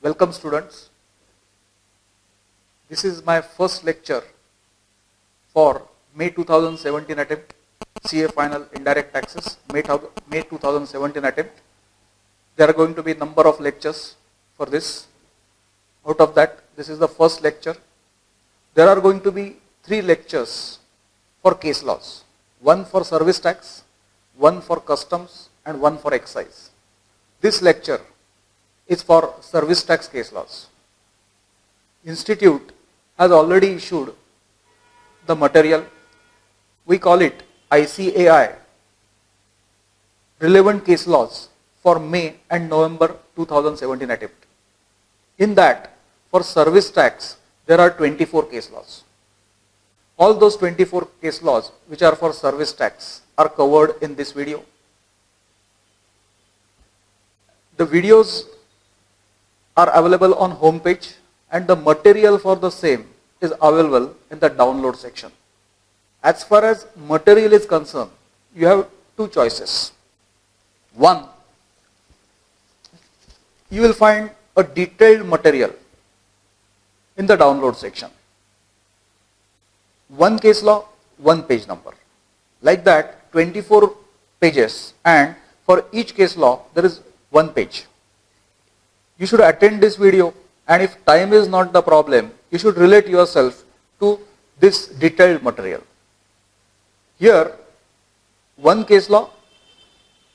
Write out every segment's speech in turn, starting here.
Welcome students. This is my first lecture for May 2017 attempt, CA final indirect taxes, May 2017 attempt. There are going to be number of lectures for this. Out of that, this is the first lecture. There are going to be 3 lectures for case laws. One for service tax, one for customs and one for excise. This lecture is for service tax case laws. Institute has already issued the material. We call it ICAI, relevant case laws for May and November 2017 attempt. In that, for service tax, there are 24 case laws. All those 24 case laws which are for service tax are covered in this video. The videos are available on home page and the material for the same is available in the download section. As far as material is concerned, you have 2 choices. One, you will find a detailed material in the download section. 1 case law, 1 page number. Like that, 24 pages, and for each case law there is 1 page. You should attend this video, and if time is not the problem, you should relate yourself to this detailed material. Here, 1 case law,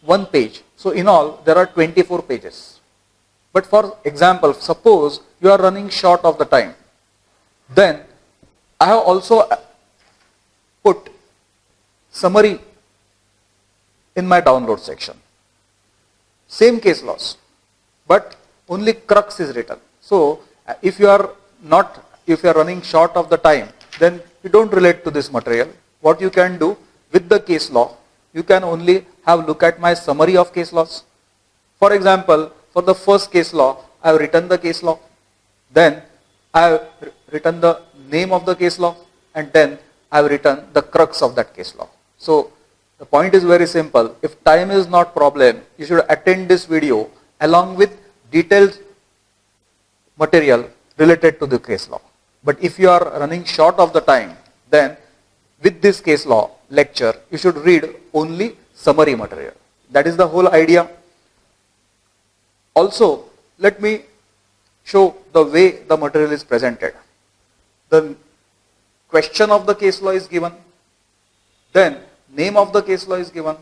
1 page. So in all, there are 24 pages. But for example, suppose you are running short of the time, then I have also put summary in my download section. Same case laws, but only crux is written. So if you are running short of the time, then you don't relate to this material. What you can do with the case law, you can only have look at my summary of case laws. For example, for the first case law, I have written the case law, then I have written the name of the case law, and then I have written the crux of that case law. So the point is very simple. If time is not problem, you should attend this video along with detailed material related to the case law. But if you are running short of the time, then with this case law lecture, you should read only summary material. That is the whole idea. Also, let me show the way the material is presented. The question of the case law is given, then name of the case law is given.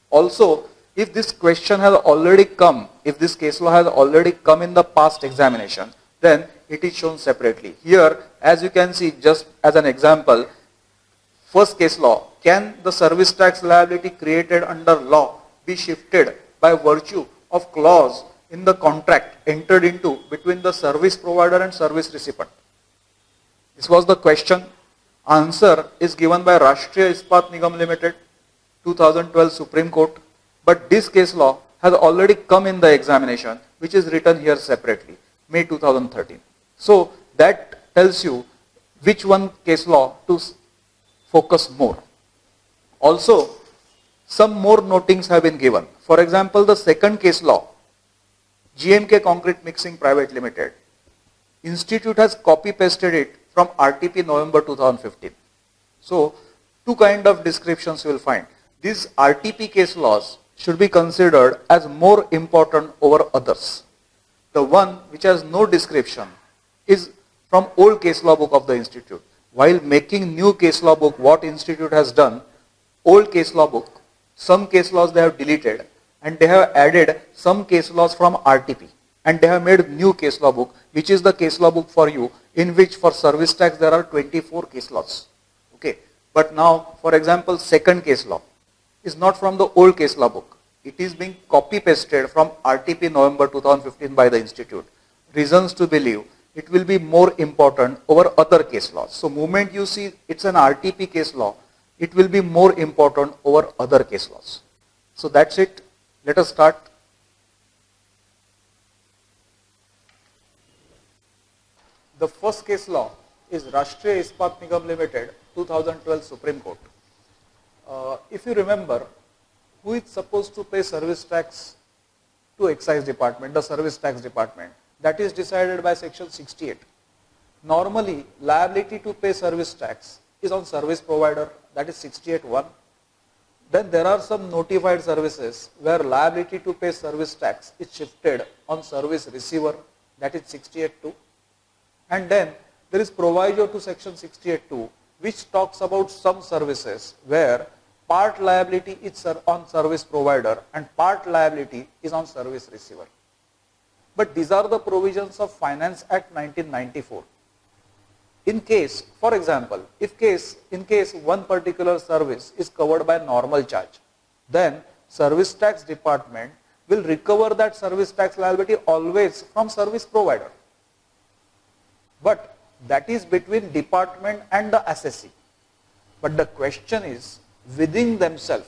Also, if this question has already come, if this case law has already come in the past examination, then it is shown separately. Here, as you can see, just as an example, first case law, can the service tax liability created under law be shifted by virtue of clause in the contract entered into between the service provider and service recipient? This was the question. Answer is given by Rashtriya Ispat Nigam Limited, 2012 Supreme Court. But this case law has already come in the examination, which is written here separately, May 2013. So that tells you which one case law to focus more. Also, some more notings have been given. For example, the second case law, GMK Concrete Mixing Private Limited, Institute has copy-pasted it from RTP November 2015. So, 2 kind of descriptions you will find. These RTP case laws should be considered as more important over others. The one which has no description is from old case law book of the institute. While making new case law book, what institute has done, old case law book, some case laws they have deleted and they have added some case laws from RTP, and they have made new case law book, which is the case law book for you, in which for service tax there are 24 case laws. Okay. But now, for example, second case law is not from the old case law book. It is being copy-pasted from RTP November 2015 by the institute. Reasons to believe it will be more important over other case laws. So, moment you see it's an RTP case law, it will be more important over other case laws. So, that's it. Let us start. The first case law is Rashtriya Ispat Nigam Limited, 2012 Supreme Court. If you remember, who is supposed to pay service tax to excise department, the service tax department? that is decided by section 68. Normally, liability to pay service tax is on service provider, that is 68(1). Then there are some notified services where liability to pay service tax is shifted on service receiver, that is 68(2). And then there is proviso to section 68(2), which talks about some services where part liability is on service provider and part liability is on service receiver. But these are the provisions of Finance Act 1994. In case, for example, in case one particular service is covered by normal charge, then service tax department will recover that service tax liability always from service provider. But that is between department and the assessee. But the question is within themselves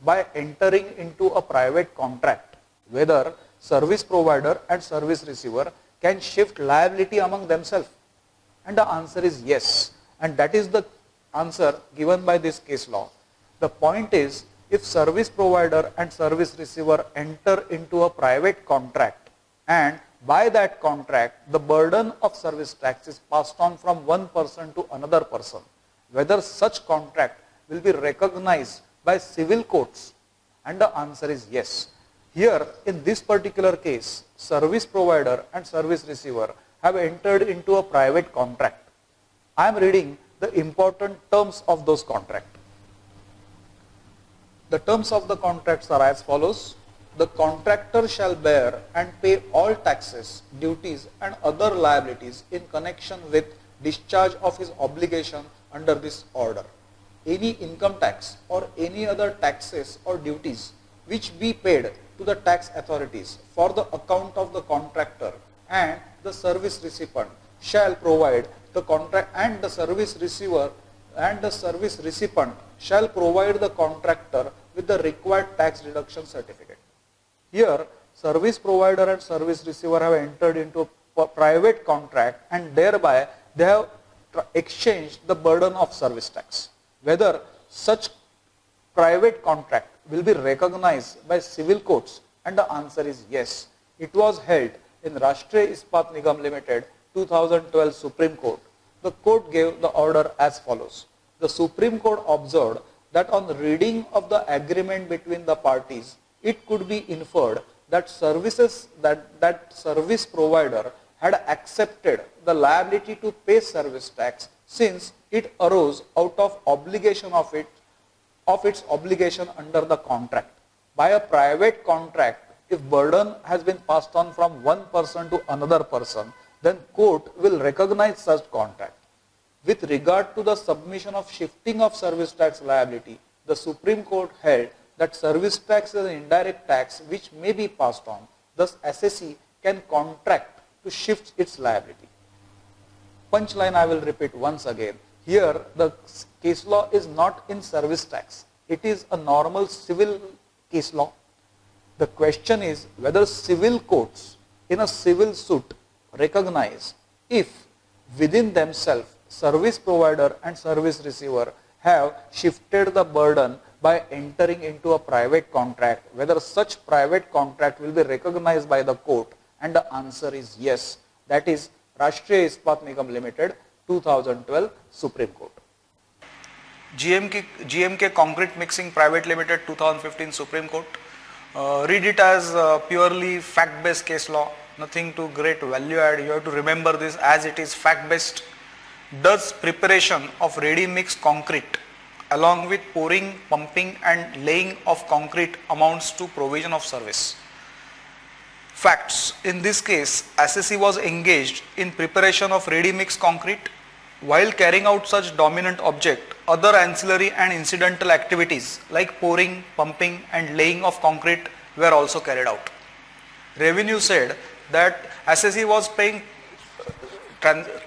by entering into a private contract, whether service provider and service receiver can shift liability among themselves. And the answer is yes. And that is the answer given by this case law. The point is, if service provider and service receiver enter into a private contract, and by that contract, the burden of service tax is passed on from one person to another person, whether such contract will be recognized by civil courts. And the answer is yes. Here, in this particular case, service provider and service receiver have entered into a private contract. I am reading the important terms of those contracts. The terms of the contracts are as follows. The contractor shall bear and pay all taxes, duties and other liabilities in connection with discharge of his obligation under this order. Any income tax or any other taxes or duties which be paid to the tax authorities for the account of the contractor and the service recipient shall provide the contract, and the service receiver and the service recipient shall provide the contractor with the required tax deduction certificate. Here, service provider and service receiver have entered into a private contract, and thereby they have exchanged the burden of service tax. Whether such private contract will be recognized by civil courts, and the answer is yes. It was held in Rashtriya Ispat Nigam Limited 2012 Supreme Court. The court gave the order as follows. The Supreme Court observed that on reading of the agreement between the parties, it could be inferred that service provider had accepted the liability to pay service tax, since it arose out of obligation of its obligation under the contract. By a private contract, if burden has been passed on from one person to another person, then court will recognize such contract. With regard to the submission of shifting of service tax liability, the Supreme Court held that service tax is an indirect tax which may be passed on. Thus, assessee can contract to shift its liability. Punchline I will repeat once again. Here, the case law is not in service tax. It is a normal civil case law. The question is whether civil courts in a civil suit recognize if within themselves service provider and service receiver have shifted the burden by entering into a private contract, whether such private contract will be recognized by the court, and the answer is yes. That is Rashtriya Ispat Nigam Limited 2012 Supreme Court. GMK Concrete Mixing Private Limited 2015 Supreme Court. Read it as purely fact-based case law, nothing to great value add. You have to remember this as it is fact-based. Does preparation of ready-mix concrete along with pouring, pumping and laying of concrete amounts to provision of service? Facts. In this case, assessee was engaged in preparation of ready-mix concrete. While carrying out such dominant object, other ancillary and incidental activities like pouring, pumping and laying of concrete were also carried out. Revenue said that assessee was paying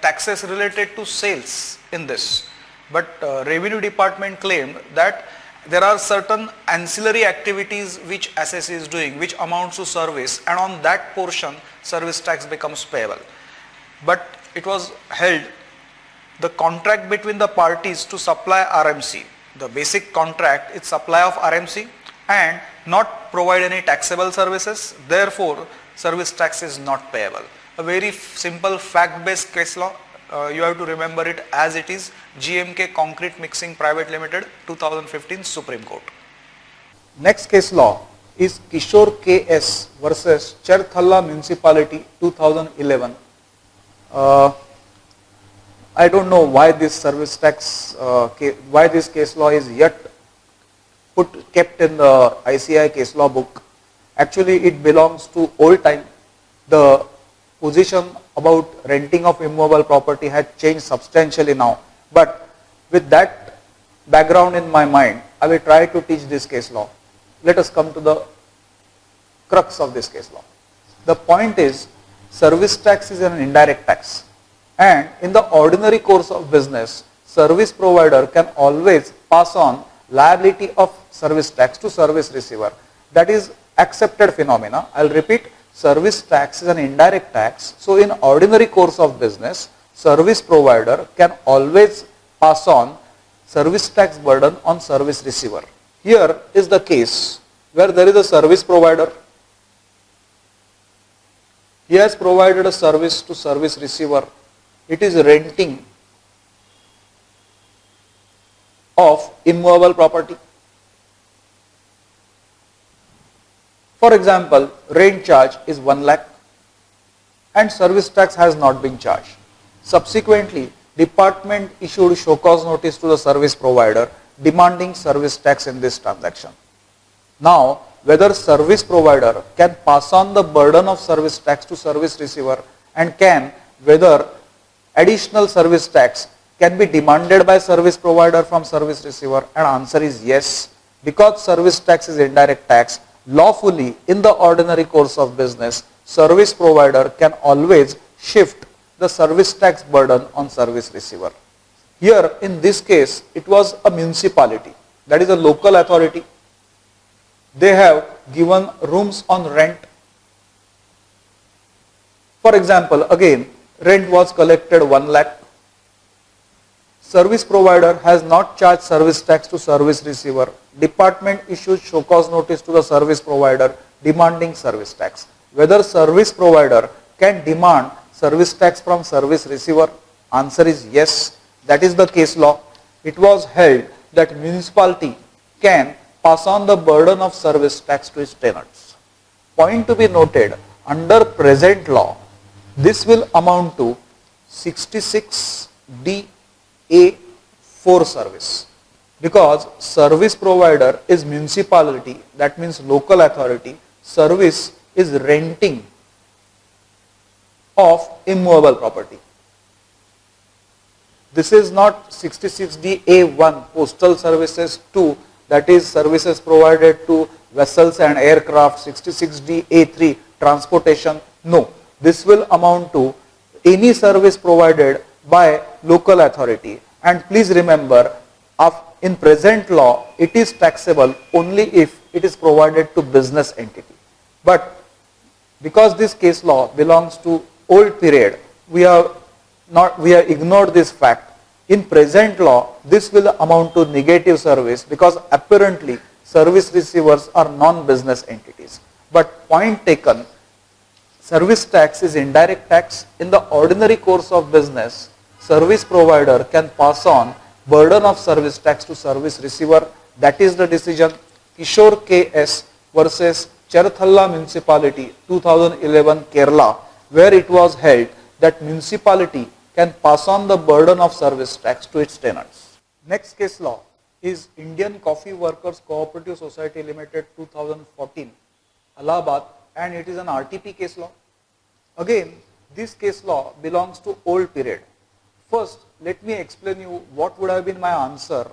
taxes related to sales in this, but revenue department claimed that there are certain ancillary activities which assessee is doing which amounts to service, and on that portion service tax becomes payable. But it was held the contract between the parties to supply RMC, the basic contract is supply of RMC and not provide any taxable services. Therefore, service tax is not payable. A very simple fact-based case law. You have to remember it as it is. GMK Concrete Mixing Private Limited, 2015 Supreme Court. Next case law is Kishore KS versus Cherthalla Municipality 2011. I don't know why this service tax, why this case law is yet kept in the ICAI case law book. Actually, it belongs to old time. The position about renting of immovable property had changed substantially now. But with that background in my mind, I will try to teach this case law. Let us come to the crux of this case law. The point is, service tax is an indirect tax, and in the ordinary course of business, service provider can always pass on liability of service tax to service receiver. That is accepted phenomena. I will repeat, service tax is an indirect tax. So in ordinary course of business, service provider can always pass on service tax burden on service receiver. Here is the case where there is a service provider. He has provided a service to service receiver. It is renting of immovable property. For example, rent charge is 1 lakh and service tax has not been charged. Subsequently, department issued show cause notice to the service provider demanding service tax in this transaction. Now, whether service provider can pass on the burden of service tax to service receiver and whether additional service tax can be demanded by service provider from service receiver, and answer is yes. Because service tax is indirect tax, lawfully in the ordinary course of business, service provider can always shift the service tax burden on service receiver. Here in this case, it was a municipality, that is a local authority. They have given rooms on rent. For example, again, rent was collected 1 lakh. Service provider has not charged service tax to service receiver. Department issues show cause notice to the service provider demanding service tax. Whether service provider can demand service tax from service receiver? Answer is yes. That is the case law. It was held that municipality can pass on the burden of service tax to its tenants. Point to be noted, under present law, this will amount to 66D(a)(4) service. Because service provider is municipality, that means local authority, service is renting of immovable property. This is not 66D(a)(1) postal services 2, that is services provided to vessels and aircraft, 66D(a)(3) transportation. No, this will amount to any service provided by local authority. And please remember, in present law, it is taxable only if it is provided to business entity. But because this case law belongs to old period, we have ignored this fact. In present law, this will amount to negative service because apparently service receivers are non-business entities. But point taken, service tax is indirect tax. In the ordinary course of business, service provider can pass on burden of service tax to service receiver. That is the decision Kishore KS versus Cherthalla Municipality 2011 Kerala, where it was held that municipality can pass on the burden of service tax to its tenants. Next case law is Indian Coffee Workers Cooperative Society Limited 2014 Allahabad, and it is an RTP case law. Again, this case law belongs to old period. First, let me explain you what would have been my answer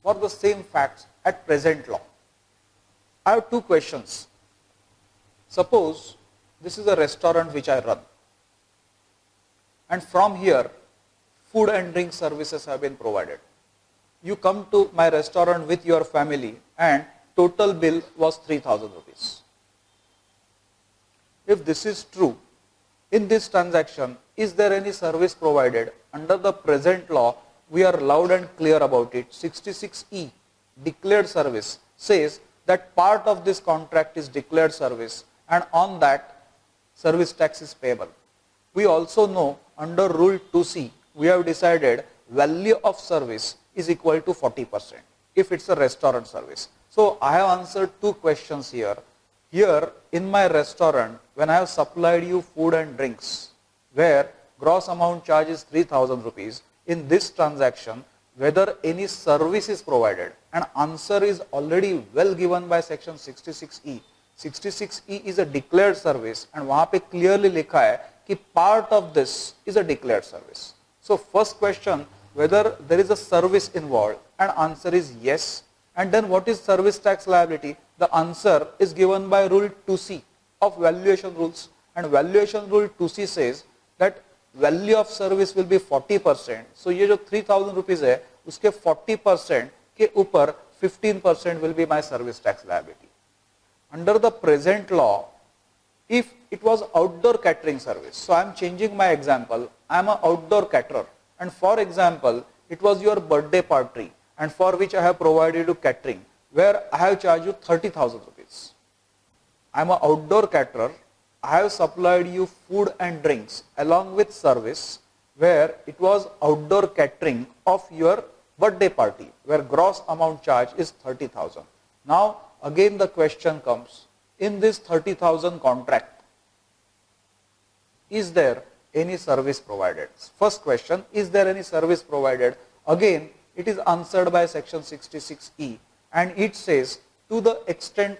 for the same facts at present law. I have two questions. Suppose this is a restaurant which I run, and from here food and drink services have been provided. You come to my restaurant with your family and total bill was 3,000 rupees. If this is true, in this transaction, is there any service provided? Under the present law, we are loud and clear about it. 66E, declared service, says that part of this contract is declared service, and on that service tax is payable. We also know under rule 2C, we have decided value of service is equal to 40% if it's a restaurant service. So I have answered two questions here. Here in my restaurant, when I have supplied you food and drinks, where gross amount charge is 3,000 rupees, in this transaction, whether any service is provided, and answer is already well given by section 66E. 66E is a declared service and वहाँ पे clearly लिखा है कि part of this is a declared service. So first question, whether there is a service involved, and answer is yes. And then what is service tax liability? The answer is given by rule 2C of valuation rules, and valuation rule 2C says that value of service will be 40%. So ये जो 3,000 rupees है उसके 40% के ऊपर 15% will be my service tax liability. Under the present law, if it was outdoor catering service, so I am changing my example, I am an outdoor caterer, and for example, it was your birthday party and for which I have provided you catering, where I have charged you 30,000 rupees. I am an outdoor caterer, I have supplied you food and drinks along with service, where it was outdoor catering of your birthday party, where gross amount charge is 30,000. Now again the question comes, in this 30,000 contract, is there any service provided? First question, is there any service provided? Again, it is answered by section 66E, and it says to the extent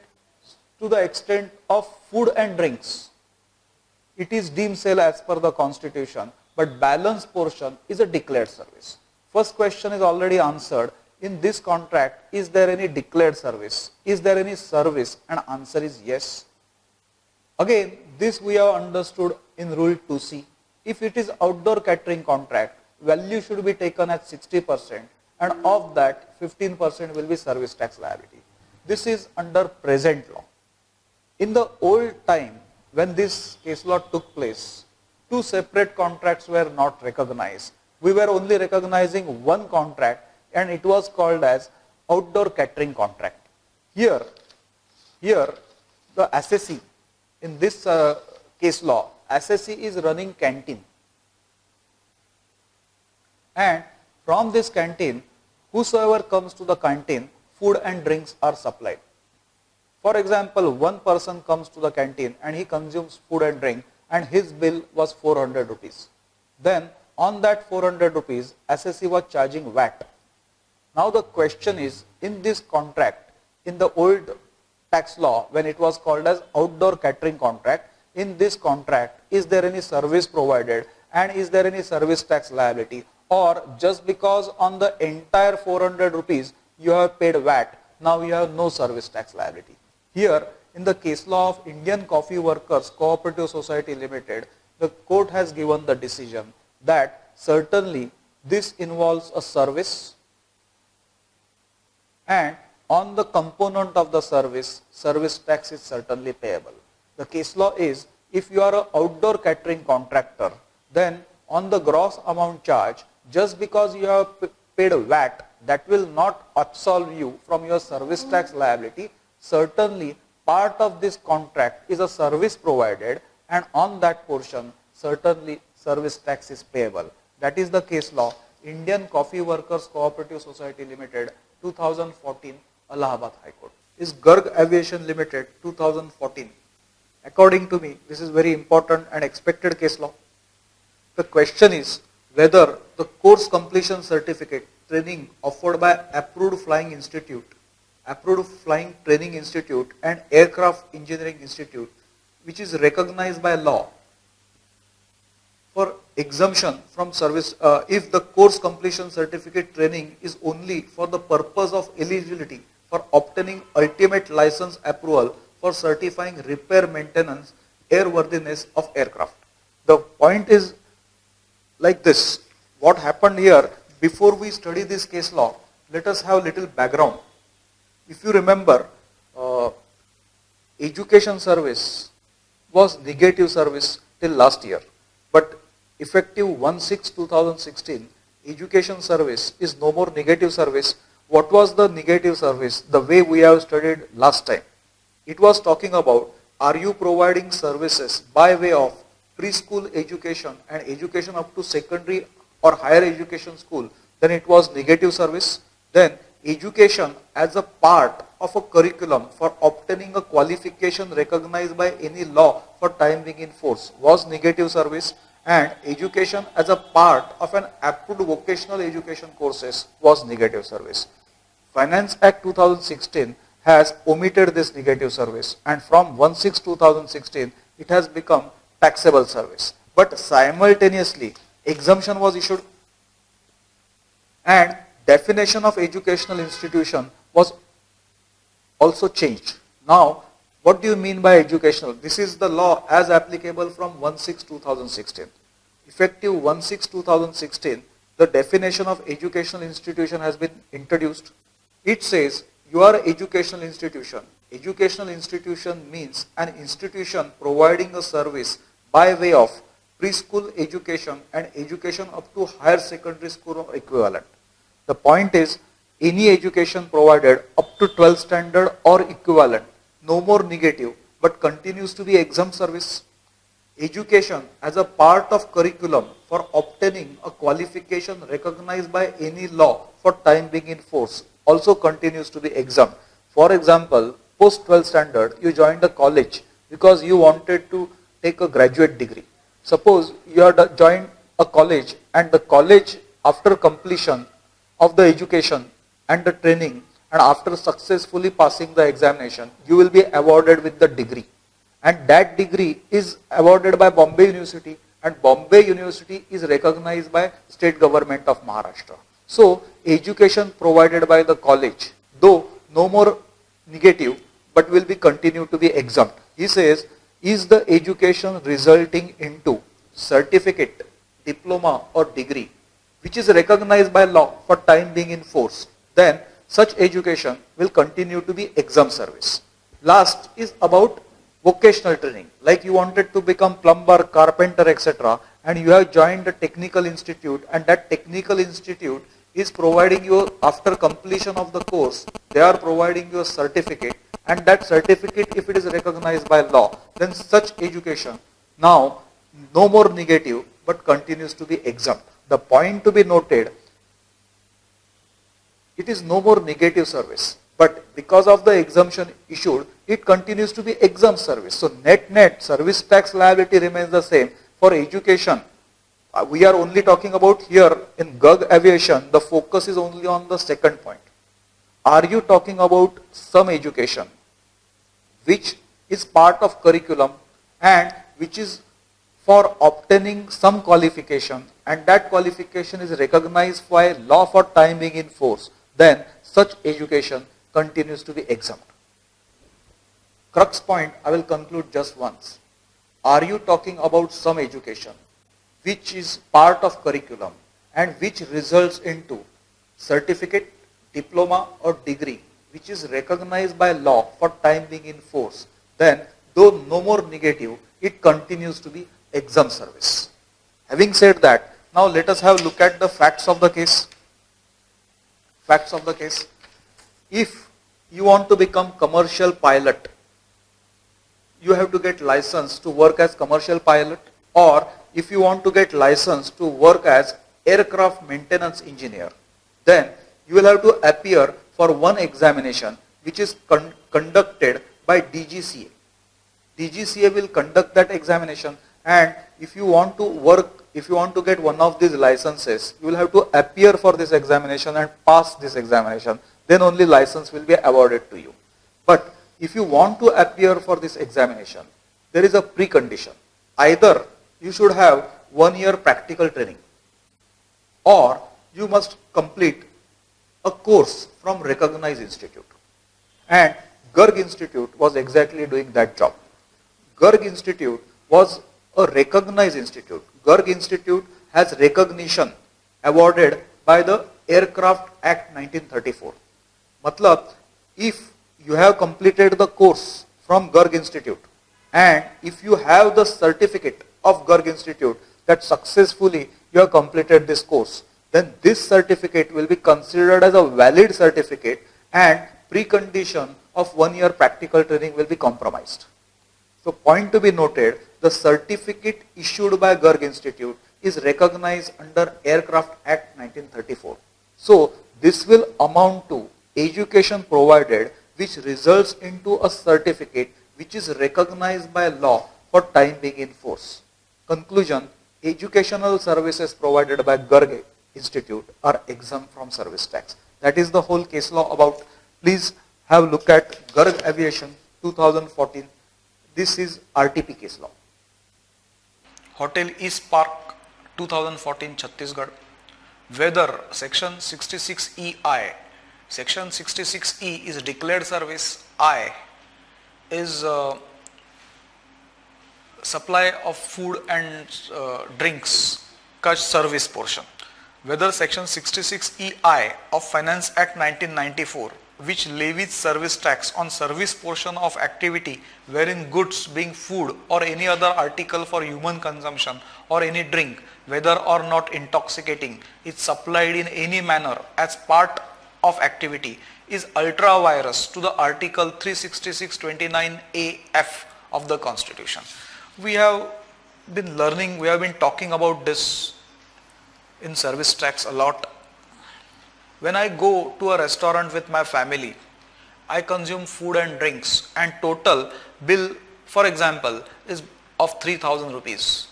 of food and drinks, it is deemed sale as per the constitution, but balance portion is a declared service. First question is already answered. In this contract, is there any declared service? Is there any service? And answer is yes. Again, this we have understood in rule 2C. If it is outdoor catering contract, value should be taken at 60%, and of that 15% will be service tax liability. This is under present law. In the old time, when this case law took place, two separate contracts were not recognized. We were only recognizing one contract, and it was called as outdoor catering contract. Here the assessee, in this case law, assessee is running canteen, and from this canteen, whosoever comes to the canteen, food and drinks are supplied. For example, one person comes to the canteen and he consumes food and drink, and his bill was 400 rupees. Then on that 400 rupees, assessee was charging VAT. Now the question is, in this contract, in the old tax law, when it was called as outdoor catering contract, in this contract, is there any service provided, and is there any service tax liability? Or just because on the entire 400 rupees you have paid VAT, now you have no service tax liability. Here, in the case law of Indian Coffee Workers Cooperative Society Limited, the court has given the decision that certainly this involves a service, and on the component of the service tax is certainly payable. The case law is, if you are an outdoor catering contractor, then on the gross amount charge, just because you have paid VAT, that will not absolve you from your service tax liability. Certainly part of this contract is a service provided, and on that portion certainly service tax is payable. That is the case law, Indian Coffee Workers Cooperative Society Limited, 2014, Allahabad High Court. Is Garg Aviation Limited, 2014. According to me, this is very important and expected case law. The question is whether the course completion certificate training offered by approved flying training institute and aircraft engineering institute, which is recognized by law for exemption from service, if the course completion certificate training is only for the purpose of eligibility for obtaining ultimate license approval for certifying repair, maintenance, airworthiness of aircraft. The point is like this. What happened here, before we study this case law, let us have little background. If you remember, education service was negative service till last year, but effective 1/6/2016, education service is no more negative service. What was the negative service? The way we have studied last time. It was talking about are you providing services by way of preschool education and education up to secondary or higher education school, then it was negative service. Then education as a part of a curriculum for obtaining a qualification recognized by any law for time being in force was negative service, and education as a part of an approved vocational education courses was negative service. Finance Act 2016 has omitted this negative service, and from 1/6/2016 it has become taxable service. But simultaneously exemption was issued and definition of educational institution was also changed. Now, what do you mean by educational? This is the law as applicable from 1/6/2016. Effective 1/6/2016, the definition of educational institution has been introduced. It says you are an educational institution. Educational institution means an institution providing a service by way of preschool education and education up to higher secondary school or equivalent. The point is, any education provided up to 12th standard or equivalent, no more negative, but continues to be exempt service. Education as a part of curriculum for obtaining a qualification recognized by any law for time being in force also continues to be exempt. For example, post 12th standard, you joined a college because you wanted to take a graduate degree. Suppose you are joined a college, and the college, after completion of the education and the training and after successfully passing the examination, you will be awarded with the degree. And that degree is awarded by Bombay University, and Bombay University is recognized by state government of Maharashtra. So education provided by the college, though no more negative, but will be continued to be exempt. He says, is the education resulting into certificate, diploma or degree which is recognized by law for time being in force, then such education will continue to be exempt service. Last is about vocational training. Like you wanted to become plumber, carpenter, etc., and you have joined a technical institute, and that technical institute is providing you, after completion of the course, they are providing you a certificate, and that certificate, if it is recognized by law, then such education now no more negative but continues to be exempt. The point to be noted, it is no more negative service, but because of the exemption issued, it continues to be exempt service. So net service tax liability remains the same. For education, we are only talking about here in GUG aviation, the focus is only on the second point. Are you talking about some education which is part of curriculum and which is for obtaining some qualification, and that qualification is recognized by law for time being in force, then such education continues to be exempt. Crux point I will conclude just once. Are you talking about some education which is part of curriculum and which results into certificate, diploma or degree which is recognized by law for time being in force, then though no more negative, it continues to be exempt service. Having said that, now let us have a look at the facts of the case. Facts of the case. If you want to become commercial pilot, you have to get license to work as commercial pilot, or if you want to get license to work as aircraft maintenance engineer, then you will have to appear for one examination which is conducted by DGCA. DGCA will conduct that examination, and if you want to work, if you want to get one of these licenses, you will have to appear for this examination and pass this examination. Then only license will be awarded to you. But if you want to appear for this examination, there is a precondition. Either you should have 1 year practical training, or you must complete a course from recognized institute. And Garg Institute was exactly doing that job. Garg Institute was a recognized institute. Garg Institute has recognition awarded by the Aircraft Act 1934. Matlab, if you have completed the course from Garg Institute, and if you have the certificate of Garg Institute that successfully you have completed this course, then this certificate will be considered as a valid certificate, and precondition of 1 year practical training will be compromised. So point to be noted, the certificate issued by Garg Institute is recognized under Aircraft Act 1934. So this will amount to education provided which results into a certificate which is recognized by law for time being in force. Conclusion, educational services provided by Garg Institute are exempt from service tax. That is the whole case law about. Please have a look at Garg Aviation 2014. This is RTP case law. Hotel East Park 2014 Chhattisgarh. Whether section 66EI, section 66E is declared service, I is supply of food and drinks ka service portion. Whether section 66EI of Finance Act 1994, which levies service tax on service portion of activity wherein goods being food or any other article for human consumption or any drink, whether or not intoxicating, is supplied in any manner as part of activity, is ultra virus to the article 366(29)(a)(f) of the Constitution. We have been learning, we have been talking about this in service tax a lot. When I go to a restaurant with my family, I consume food and drinks and total bill, for example, is of 3,000 rupees.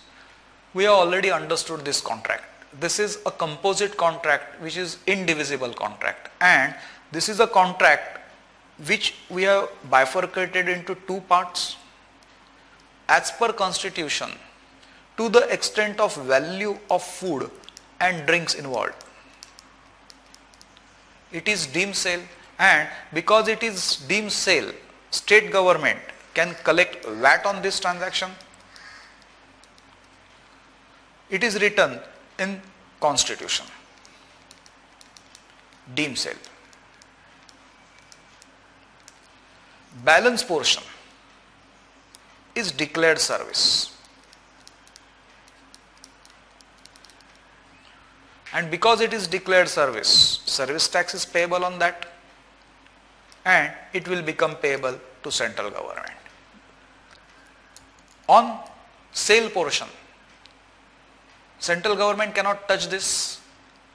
We have already understood this contract. This is a composite contract which is indivisible contract, and this is a contract which we have bifurcated into two parts. As per Constitution, to the extent of value of food and drinks involved, it is deemed sale, and because it is deemed sale, state government can collect VAT on this transaction. It is written in Constitution, deemed sale. Balance portion is declared service, and because it is declared service, service tax is payable on that, and it will become payable to central government. On sale portion, central government cannot touch this,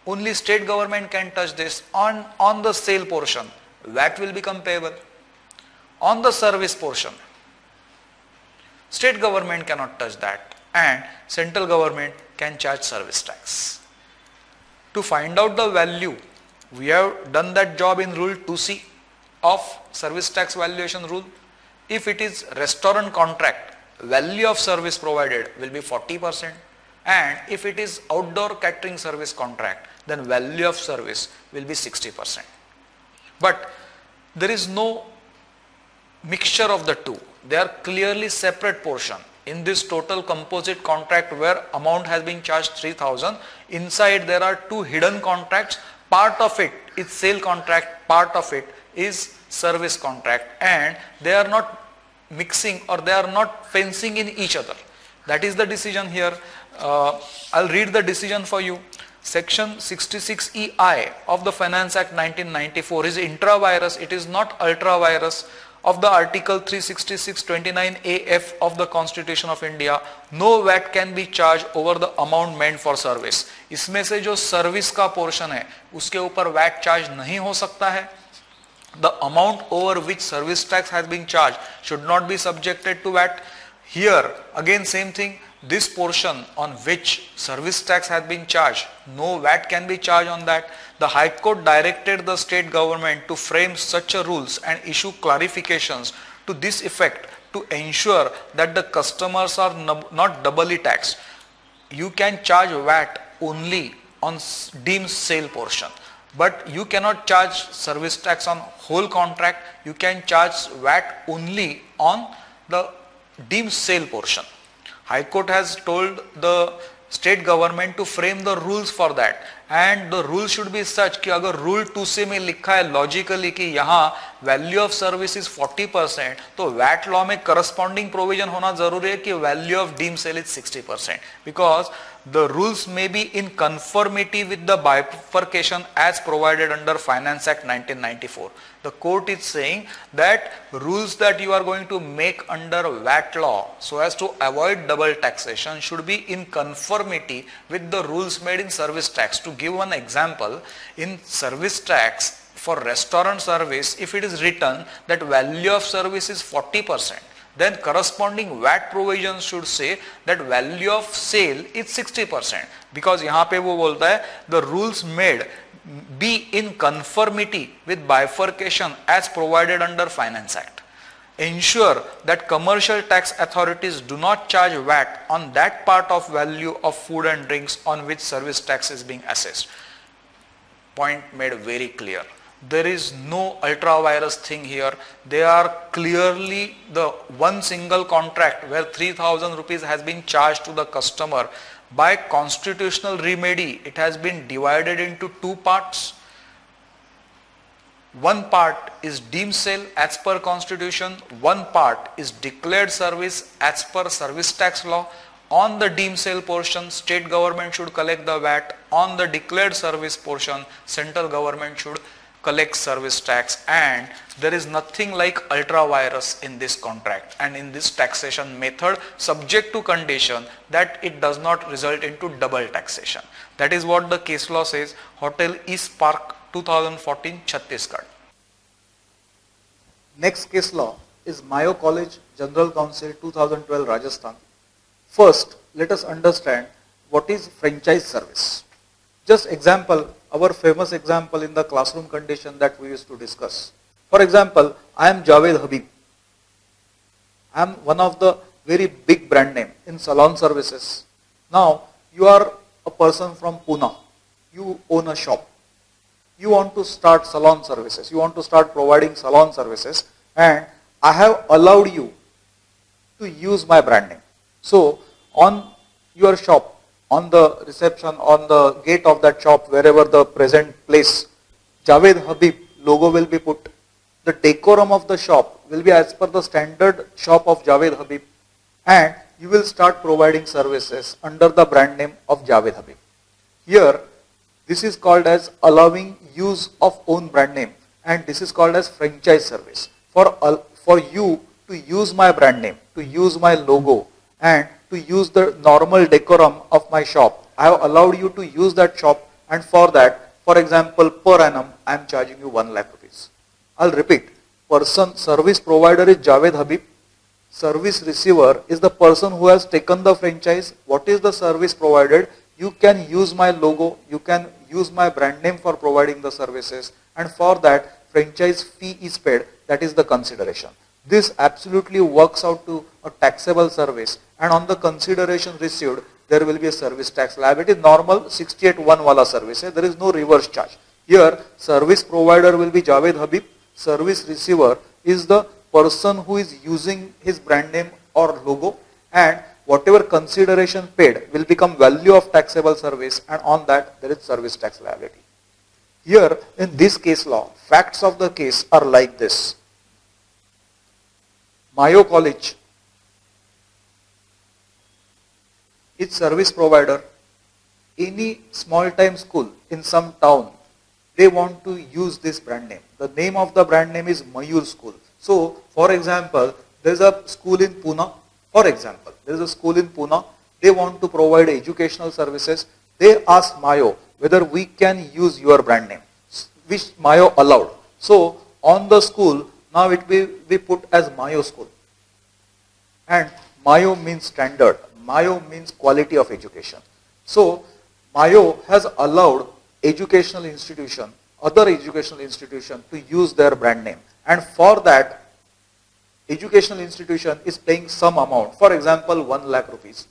only state government can touch this. On the sale portion, VAT will become payable. On the service portion, state government cannot touch that, and central government can charge service tax. To find out the value, we have done that job in Rule 2C of Service Tax Valuation Rule. If it is restaurant contract, value of service provided will be 40%, and if it is outdoor catering service contract, then value of service will be 60%. But there is no mixture of the two. They are clearly separate portion. In this total composite contract where amount has been charged 3,000, inside there are two hidden contracts. Part of it is sale contract, part of it is service contract, and they are not mixing or they are not fencing in each other. That is the decision here. I'll read the decision for you. Section 66EI of the Finance Act 1994 is intra-virus, it is not ultra-virus. Of the article 366(29)(a)(f) of the Constitution of India, no VAT can be charged over the amount meant for service. इसमें से जो service का portion है उसके ऊपर VAT charge नहीं हो सकता है. The amount over which service tax has been charged should not be subjected to VAT. Here again same thing, this portion on which service tax has been charged, no VAT can be charged on that. The High Court directed the state government to frame such a rules and issue clarifications to this effect to ensure that the customers are not doubly taxed. You can charge VAT only on deemed sale portion, but you cannot charge service tax on whole contract. You can charge VAT only on the deemed sale portion. High Court has told the state government to frame the rules for that, and the rule should be such कि अगर rule 2C में लिखा है logically कि यहाँ value of service is 40%, तो VAT law में corresponding provision होना जरूरी है कि value of deemed sale is 60%, because the rules may be in conformity with the bifurcation as provided under Finance Act 1994. The court is saying that rules that you are going to make under VAT law so as to avoid double taxation should be in conformity with the rules made in service tax. To give one example, in service tax for restaurant service, if it is written that value of service is 40%, then corresponding VAT provisions should say that value of sale is 60%, because यहाँ पे वो बोलता है the rules made be in conformity with bifurcation as provided under Finance Act. Ensure that commercial tax authorities do not charge VAT on that part of value of food and drinks on which service tax is being assessed. Point made very clear. There is no ultra virus thing here. They are clearly the one single contract where 3,000 rupees has been charged to the customer. By constitutional remedy, it has been divided into two parts. One part is deemed sale as per constitution. One part is declared service as per service tax law. On the deemed sale portion, state government should collect the VAT. On the declared service portion, central government should collect service tax, and there is nothing like ultra virus in this contract and in this taxation method, subject to condition that it does not result into double taxation. That is what the case law says. Hotel East Park 2014 Chhattisgarh. Next case law is Mayo College General Council 2012 Rajasthan. First, let us understand what is franchise service. Just example, our famous example in the classroom condition that we used to discuss. For example, I am Javed Habib. I am one of the very big brand name in salon services. Now, you are a person from Pune. You own a shop. You want to start salon services. You want to start providing salon services, and I have allowed you to use my brand name. So, on your shop, on the reception, on the gate of that shop, wherever the present place, Javed Habib logo will be put. The decorum of the shop will be as per the standard shop of Javed Habib, and you will start providing services under the brand name of Javed Habib. Here, this is called as allowing use of own brand name, and this is called as franchise service. For you to use my brand name, to use my logo, and to use the normal decorum of my shop, I have allowed you to use that shop, and for that, for example, per annum, I am charging you 1 lakh rupees. I'll repeat. Service provider is Javed Habib. Service receiver is the person who has taken the franchise. What is the service provided? You can use my logo, you can use my brand name for providing the services, and for that, franchise fee is paid. That is the consideration. This absolutely works out to a taxable service, and on the consideration received, there will be a service tax liability. Normal 68(1) wala service. There is no reverse charge. Here, service provider will be Javed Habib. Service receiver is the person who is using his brand name or logo, and whatever consideration paid will become value of taxable service, and on that there is service tax liability. Here, in this case law, facts of the case are like this. Mayo College, its service provider, any small time school in some town, they want to use this brand name. The name of the brand name is Mayur School. So, for example, there is a school in Pune. For example, there is a school in Pune. They want to provide educational services. They ask Mayo whether we can use your brand name, which Mayo allowed. So, on the school, now it will be put as Mayo School. And Mayo means standard. Mayo means quality of education. So, Mayo has allowed educational institution, other educational institution to use their brand name. And for that, educational institution is paying some amount. For example, 1 lakh rupees.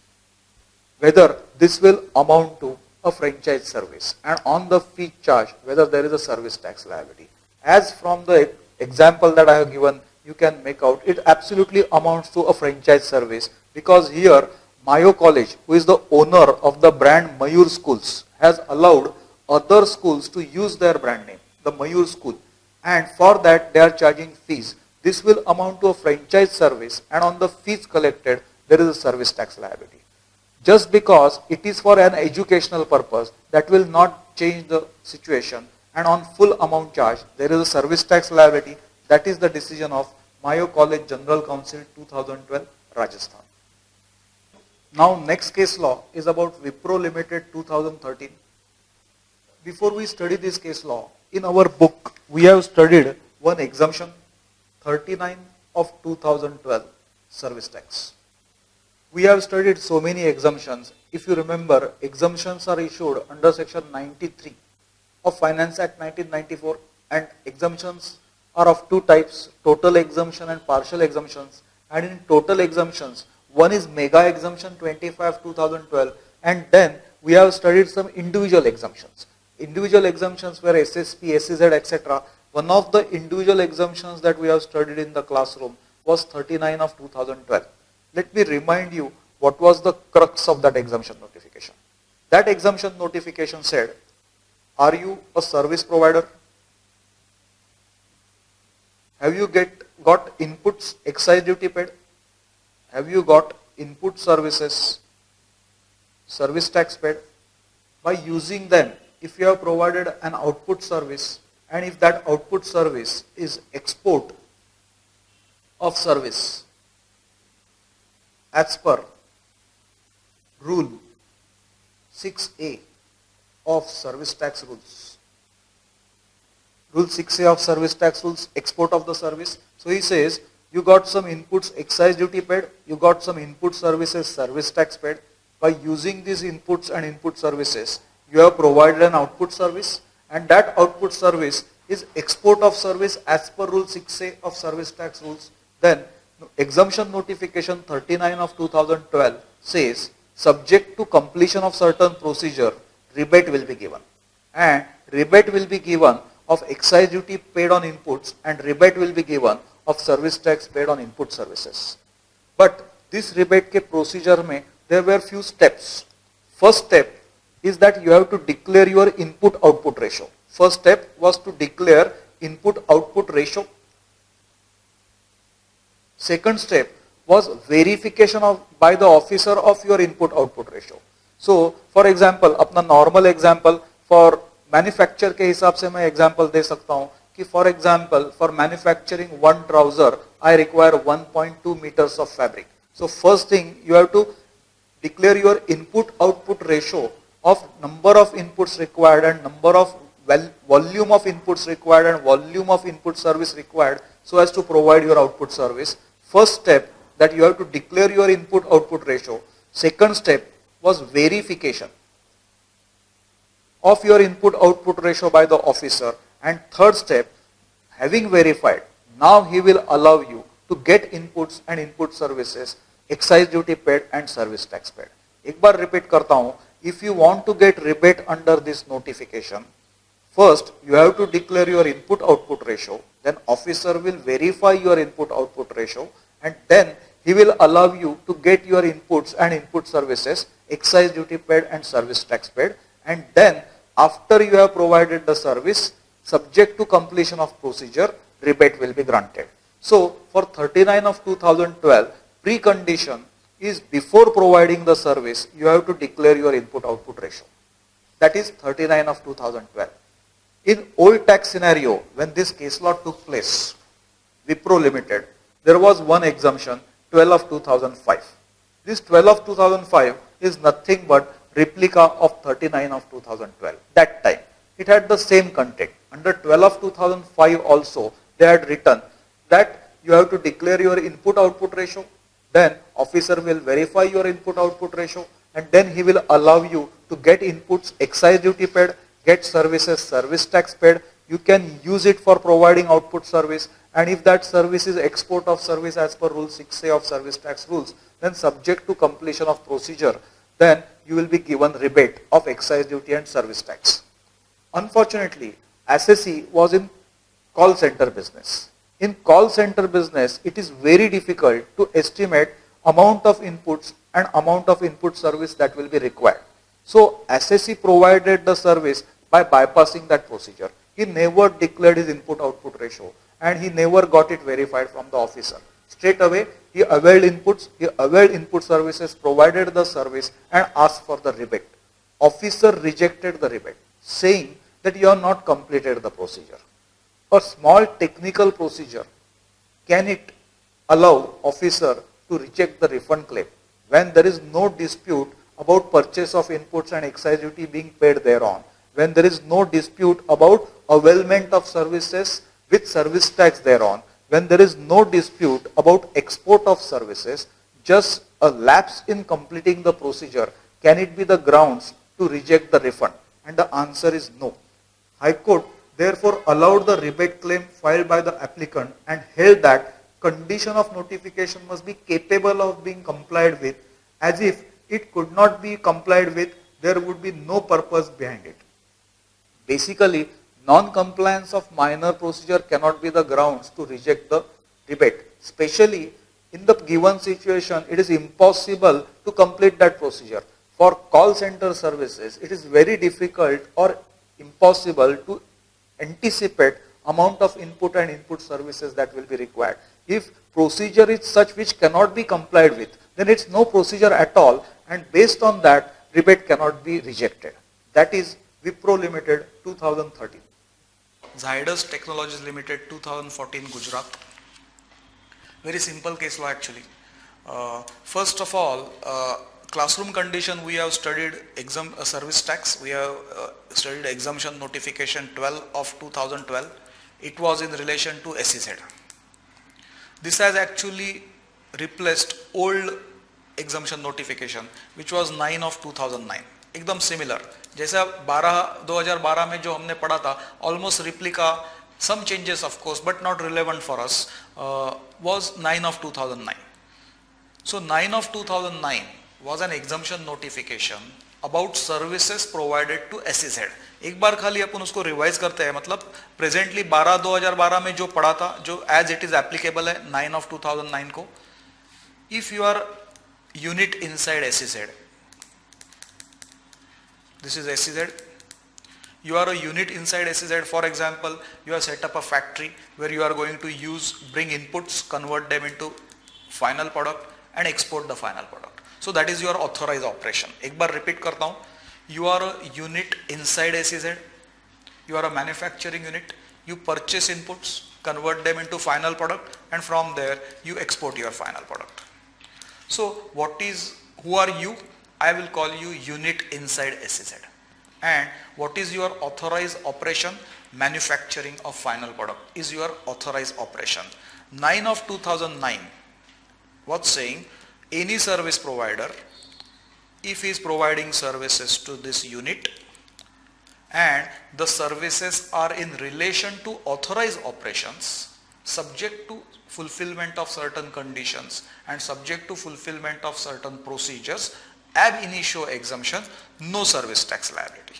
Whether this will amount to a franchise service, and on the fee charge, whether there is a service tax liability. As from the example that I have given, you can make out, it absolutely amounts to a franchise service, because here Mayo College, who is the owner of the brand Mayur Schools, has allowed other schools to use their brand name, the Mayur School, and for that they are charging fees. This will amount to a franchise service, and on the fees collected, there is a service tax liability. Just because it is for an educational purpose, that will not change the situation. And on full amount charge, there is a service tax liability. That is the decision of Mayo College General Council 2012, Rajasthan. Now next case law is about Wipro Limited 2013. Before we study this case law, in our book we have studied one exemption, 39 of 2012, service tax. We have studied so many exemptions. If you remember, exemptions are issued under section 93 of Finance Act 1994, and exemptions are of two types, total exemption and partial exemptions. And in total exemptions, one is mega exemption 25 2012, and then we have studied some individual exemptions. Individual exemptions were SSP, SEZ, etc. One of the individual exemptions that we have studied in the classroom was 39 of 2012. Let me remind you what was the crux of that exemption notification. That exemption notification said, are you a service provider? Have you got inputs, excise duty paid? Have you got input services, service tax paid? By using them, if you have provided an output service, and if that output service is export of service as per rule 6A of service tax rules. Rule 6A of service tax rules, export of the service. So he says, you got some inputs, excise duty paid, you got some input services, service tax paid. By using these inputs and input services, you have provided an output service, and that output service is export of service as per rule 6A of service tax rules. Then exemption notification 39 of 2012 says, subject to completion of certain procedure, rebate will be given. And rebate will be given of excise duty paid on inputs, and rebate will be given of service tax paid on input services. But this rebate ke procedure mein, there were few steps. First step is that you have to declare your input-output ratio. First step was to declare input-output ratio. Second step was verification by the officer of your input-output ratio. So, for example, अपना normal example for manufacture के हिसाब से मैं example दे सकता हूँ कि for example, for manufacturing one trouser, I require 1.2 meters of fabric. So, first thing you have to declare your input-output ratio of number of inputs required and number of volume of inputs required and volume of input service required so as to provide your output service. First step that you have to declare your input-output ratio. Second step was verification of your input-output ratio by the officer. And third step, having verified, now he will allow you to get inputs and input services, excise duty paid and service tax paid. एक बार repeat करता हूँ, if you want to get rebate under this notification, first you have to declare your input-output ratio, then officer will verify your input-output ratio, and then he will allow you to get your inputs and input services, excise duty paid and service tax paid, and then after you have provided the service, subject to completion of procedure, rebate will be granted. So, for 39 of 2012, precondition is before providing the service, you have to declare your input-output ratio. That is 39 of 2012. In old tax scenario, when this case law took place, Wipro Limited, there was one exemption, 12 of 2005. This 12 of 2005 is nothing but replica of 39 of 2012. That time, it had the same content. Under 12 of 2005 also, they had written that you have to declare your input-output ratio, then officer will verify your input-output ratio, and then he will allow you to get inputs, excise duty paid, get services, service tax paid. You can use it for providing output service, and if that service is export of service as per rule 6A of service tax rules, then subject to completion of procedure, then you will be given rebate of excise duty and service tax. Unfortunately, SSE was in call center business. In call center business, it is very difficult to estimate amount of inputs and amount of input service that will be required. So, SSE provided the service by bypassing that procedure. He never declared his input-output ratio and he never got it verified from the officer. Straight away, he availed input services, provided the service and asked for the rebate. Officer rejected the rebate, saying that you have not completed the procedure. A small technical procedure, can it allow officer to reject the refund claim when there is no dispute about purchase of inputs and excise duty being paid thereon, when there is no dispute about availment of services with service tax thereon, when there is no dispute about export of services, just a lapse in completing the procedure, can it be the grounds to reject the refund? And the answer is no. High Court therefore allowed the rebate claim filed by the applicant and held that condition of notification must be capable of being complied with, as if it could not be complied with, there would be no purpose behind it. Basically, non-compliance of minor procedure cannot be the grounds to reject the rebate. Especially in the given situation, it is impossible to complete that procedure. For call center services, it is very difficult or impossible to anticipate amount of input and input services that will be required. If procedure is such which cannot be complied with, then it's no procedure at all, and based on that, rebate cannot be rejected. That is Wipro Limited 2013. Zydus Technologies Limited 2014 Gujarat. Very simple case law actually. First of all, classroom condition we have studied service tax. We have studied exemption notification 12 of 2012. It was in relation to SEZ. This has actually replaced old exemption notification which was 9 of 2009. एकदम similar जैसा 2012 में जो हमने पढ़ा था, almost replica, some changes of course but not relevant for us, was 9 of 2009. So 9 of 2009 was an exemption notification about services provided to SEZ. एक बार खाली अपन उसको रिवाइज करते हैं, मतलब प्रेजेंटली 2012 में जो पढ़ा था, जो एज इट इज एप्लीकेबल है 9 of 2009 को. If you are unit inside SEZ, this is SEZ. You are a unit inside SEZ. For example, you have set up a factory where you are going to bring inputs, convert them into final product and export the final product. So that is your authorized operation. एक बार repeat करता हूँ. You are a unit inside SEZ. You are a manufacturing unit. You purchase inputs, convert them into final product, and from there you export your final product. So who are you? I will call you unit inside SEZ. And what is your authorized operation? Manufacturing of final product is your authorized operation. 9 of 2009 was saying any service provider, if he is providing services to this unit and the services are in relation to authorized operations, subject to fulfillment of certain conditions and subject to fulfillment of certain procedures, ab initio exemption, no service tax liability.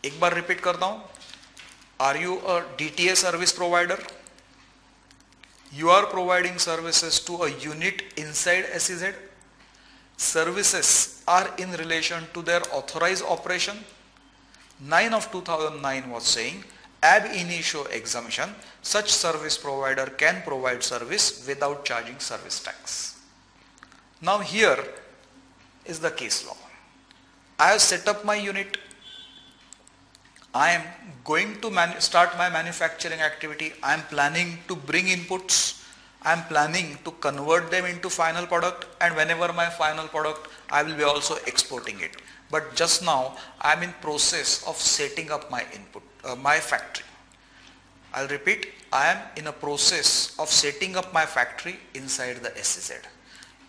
एक बार repeat करता हूं. Are you a DTA service provider? You are providing services to a unit inside SEZ. Services are in relation to their authorized operation. 9 of 2009 was saying ab initio exemption, such service provider can provide service without charging service tax. Now here is the case law. I have set up my unit. I am going to start my manufacturing activity. I am planning to bring inputs. I am planning to convert them into final product, and whenever my final product, I will be also exporting it. But just now I am in process of setting up my factory. I'll repeat, I am in a process of setting up my factory inside the SEZ.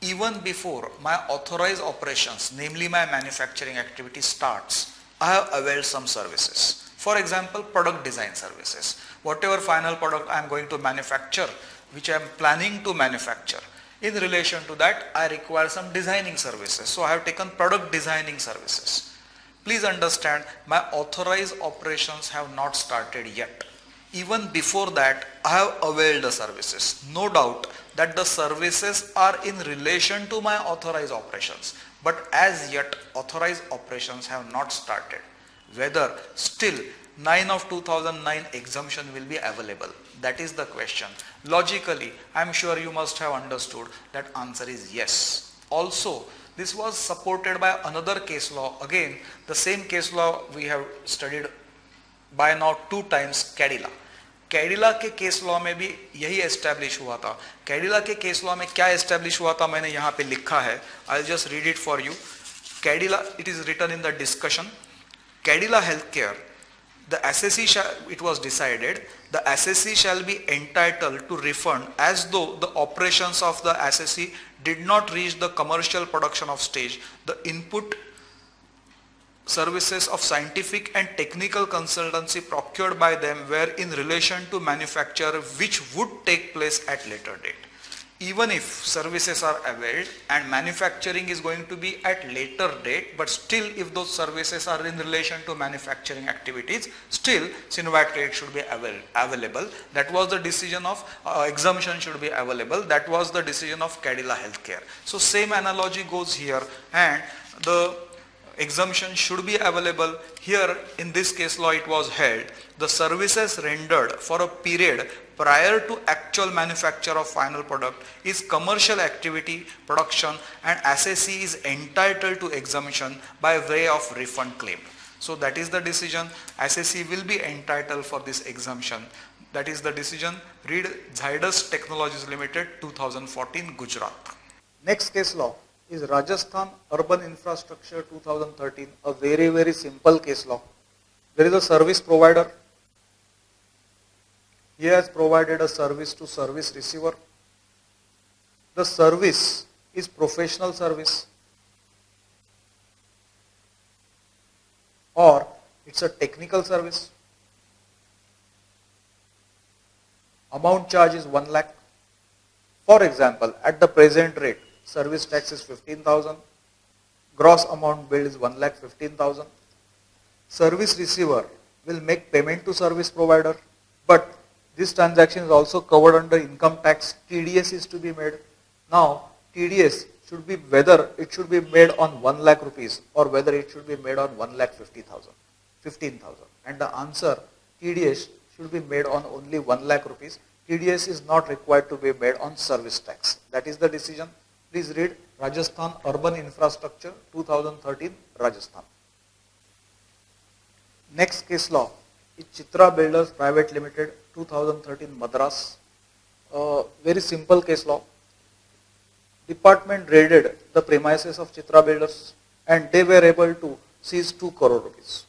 Even before my authorized operations, namely my manufacturing activity starts, I have availed some services. For example, product design services. Whatever final product I am going to manufacture, which I am planning to manufacture, in relation to that I require some designing services. So I have taken product designing services. Please understand, my authorized operations have not started yet. Even before that, I have availed the services. No doubt that the services are in relation to my authorized operations, but as yet authorized operations have not started. whether still 9 of 2009 exemption will be available. That is the question. Logically, I am sure you must have understood that answer is yes. Also, this was supported by another case law. Again, the same case law we have studied by now 2 times, Cadila. Cadila के case law में भी यही establish हुआ था. कैडिला के case law में क्या establish हुआ था मैंने यहाँ पे लिखा है. I just read it for you. Cadila, it is written in the discussion. Cadila health care, the assessee it was decided the assessee shall be entitled to refund as though the operations of the assessee did not reach the commercial production of stage. The input services of scientific and technical consultancy procured by them were in relation to manufacture which would take place at later date. Even if services are availed and manufacturing is going to be at later date, but still if those services are in relation to manufacturing activities, still Sinovac rate should be available. That was the decision of exemption should be available. That was the decision of Cadila Healthcare. So same analogy goes here, and the exemption should be available. Here in this case law it was held the services rendered for a period prior to actual manufacture of final product is commercial activity production and assessee is entitled to exemption by way of refund claim. So that is the decision. Assessee will be entitled for this exemption. That is the decision. Read Zydus Technologies Limited 2014 Gujarat. Next case law is Rajasthan Urban Infrastructure 2013, a very simple case law. There is a service provider. He has provided a service to service receiver. The service is professional service or it's a technical service. Amount charge is 1 lakh. For example, at the present rate, service tax is 15,000. Gross amount billed is 1,15,000. Service receiver will make payment to service provider, but this transaction is also covered under income tax. TDS is to be made. Now, TDS should be whether it should be made on 1 lakh rupees or whether it should be made on 1,50,000, 15,000. And the answer, TDS should be made on only 1 lakh rupees. TDS is not required to be made on service tax. That is the decision. Please read Rajasthan Urban Infrastructure 2013 Rajasthan. Next case law is Chitra Builders Private Limited 2013 Madras. Very simple case law. Department raided the premises of Chitra Builders and they were able to seize 2 crore rupees.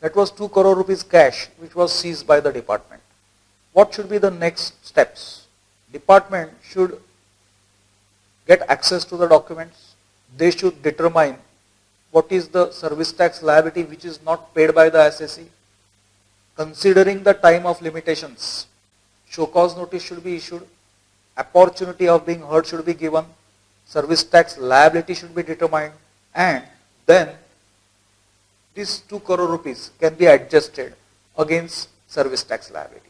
That was 2 crore rupees cash which was seized by the department. What should be the next steps? Department should get access to the documents. They should determine what is the service tax liability which is not paid by the assessee. Considering the time of limitations, show cause notice should be issued, opportunity of being heard should be given, service tax liability should be determined, and then this 2 crore rupees can be adjusted against service tax liability.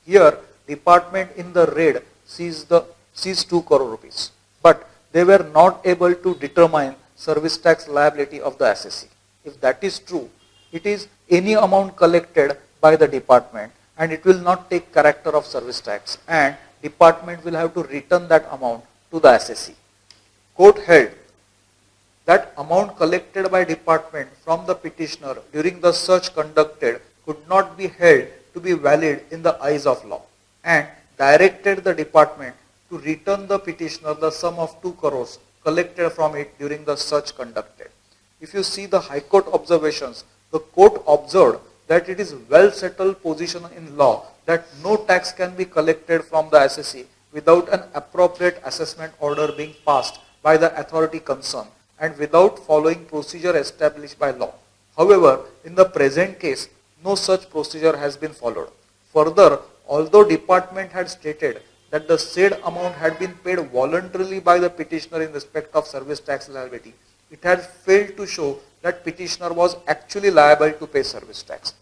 Here, department in the raid seized 2 crore rupees, but they were not able to determine service tax liability of the assessee. If that is true, it is any amount collected by the department and it will not take character of service tax and department will have to return that amount to the assessee. Court held that amount collected by department from the petitioner during the search conducted could not be held to be valid in the eyes of law and directed the department to return the petitioner the sum of 2 crores collected from it during the search conducted. If you see the High Court observations, the court observed that it is well settled position in law that no tax can be collected from the assessee without an appropriate assessment order being passed by the authority concerned and without following procedure established by law. However, in the present case, no such procedure has been followed. Further, although department had stated that the said amount had been paid voluntarily by the petitioner in respect of service tax liability, it had failed to show that petitioner was actually liable to pay service tax.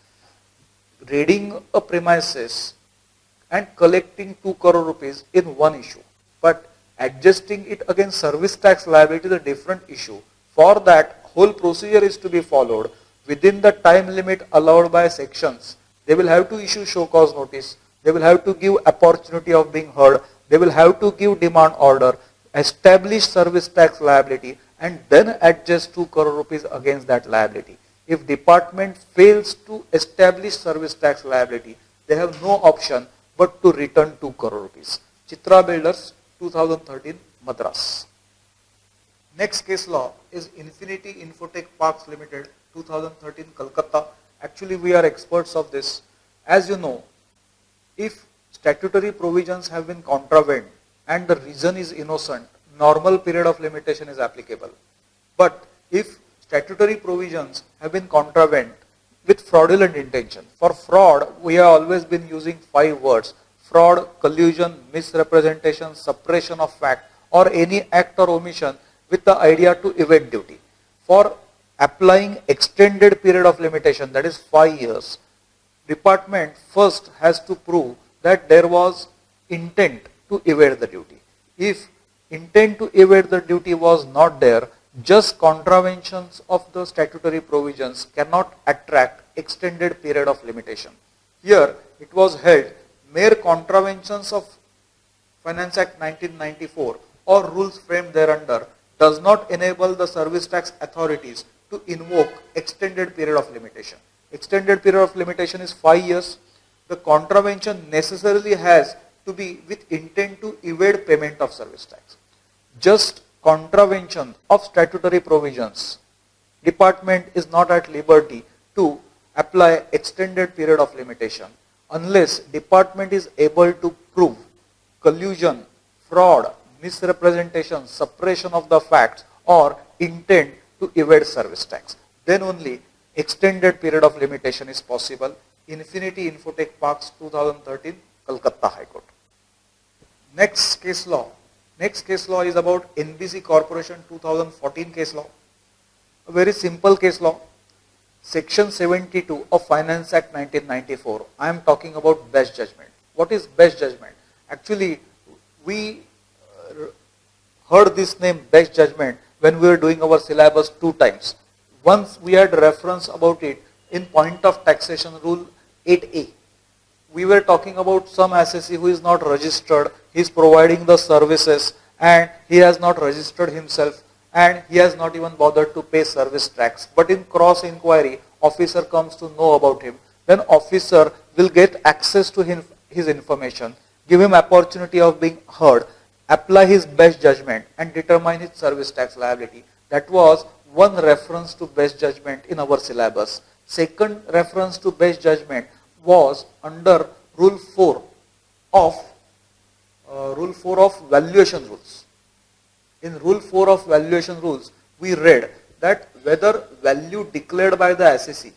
Raiding a premises and collecting 2 crore rupees is one issue, but adjusting it against service tax liability is a different issue. For that, whole procedure is to be followed. within the time limit allowed by sections, they will have to issue show cause notice, they will have to give opportunity of being heard, they will have to give demand order, establish service tax liability, and then adjust 2 crore rupees against that liability. If department fails to establish service tax liability, they have no option but to return 2 crore rupees. Chitra Builders, 2013, Madras. Next case law is Infinity Infotech Parks Limited, 2013, Kolkata. Actually, we are experts of this. As you know, if statutory provisions have been contravened and the reason is innocent, normal period of limitation is applicable. But if statutory provisions have been contravened with fraudulent intention, for fraud, we have always been using 5 words: fraud, collusion, misrepresentation, suppression of fact, or any act or omission with the idea to evade duty. For applying extended period of limitation, that is 5 years, department first has to prove that there was intent to evade the duty. If intent to evade the duty was not there, just contraventions of the statutory provisions cannot attract extended period of limitation. Here it was held mere contraventions of Finance Act 1994 or rules framed thereunder does not enable the service tax authorities to invoke extended period of limitation. Extended period of limitation is 5 years. The contravention necessarily has to be with intent to evade payment of service tax. Just contravention of statutory provisions, department is not at liberty to apply extended period of limitation unless department is able to prove collusion, fraud, misrepresentation, suppression of the facts, or intent to evade service tax. Then only extended period of limitation is possible. Infinity Infotech Parks, 2013, Kolkata High Court. Next case law is about NBC Corporation, 2014 case law. A very simple case law. Section 72 of Finance Act 1994. I am talking about best judgment. What is best judgment? Actually, we heard this name best judgment when we were doing our syllabus 2 times. Once we had reference about it in point of taxation rule 8A. We were talking about some assessee who is not registered, he is providing the services and he has not registered himself and he has not even bothered to pay service tax. But in cross inquiry, officer comes to know about him. Then officer will get access to his information, give him opportunity of being heard, apply his best judgment and determine his service tax liability. That was one reference to best judgment in our syllabus. Second reference to best judgment was under Rule 4 of valuation rules. In Rule 4 of valuation rules, we read that whether value declared by the assessee,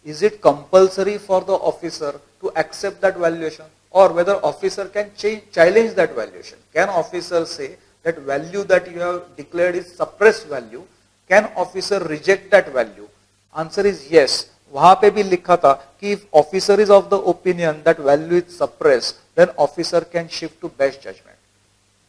is it compulsory for the officer to accept that valuation, or whether officer can challenge that valuation. Can officer say that value that you have declared is suppressed value? Can officer reject that value? Answer is yes. वहाँ पे भी लिखा था कि if officer is of the opinion that value is suppressed, then officer can shift to best judgment.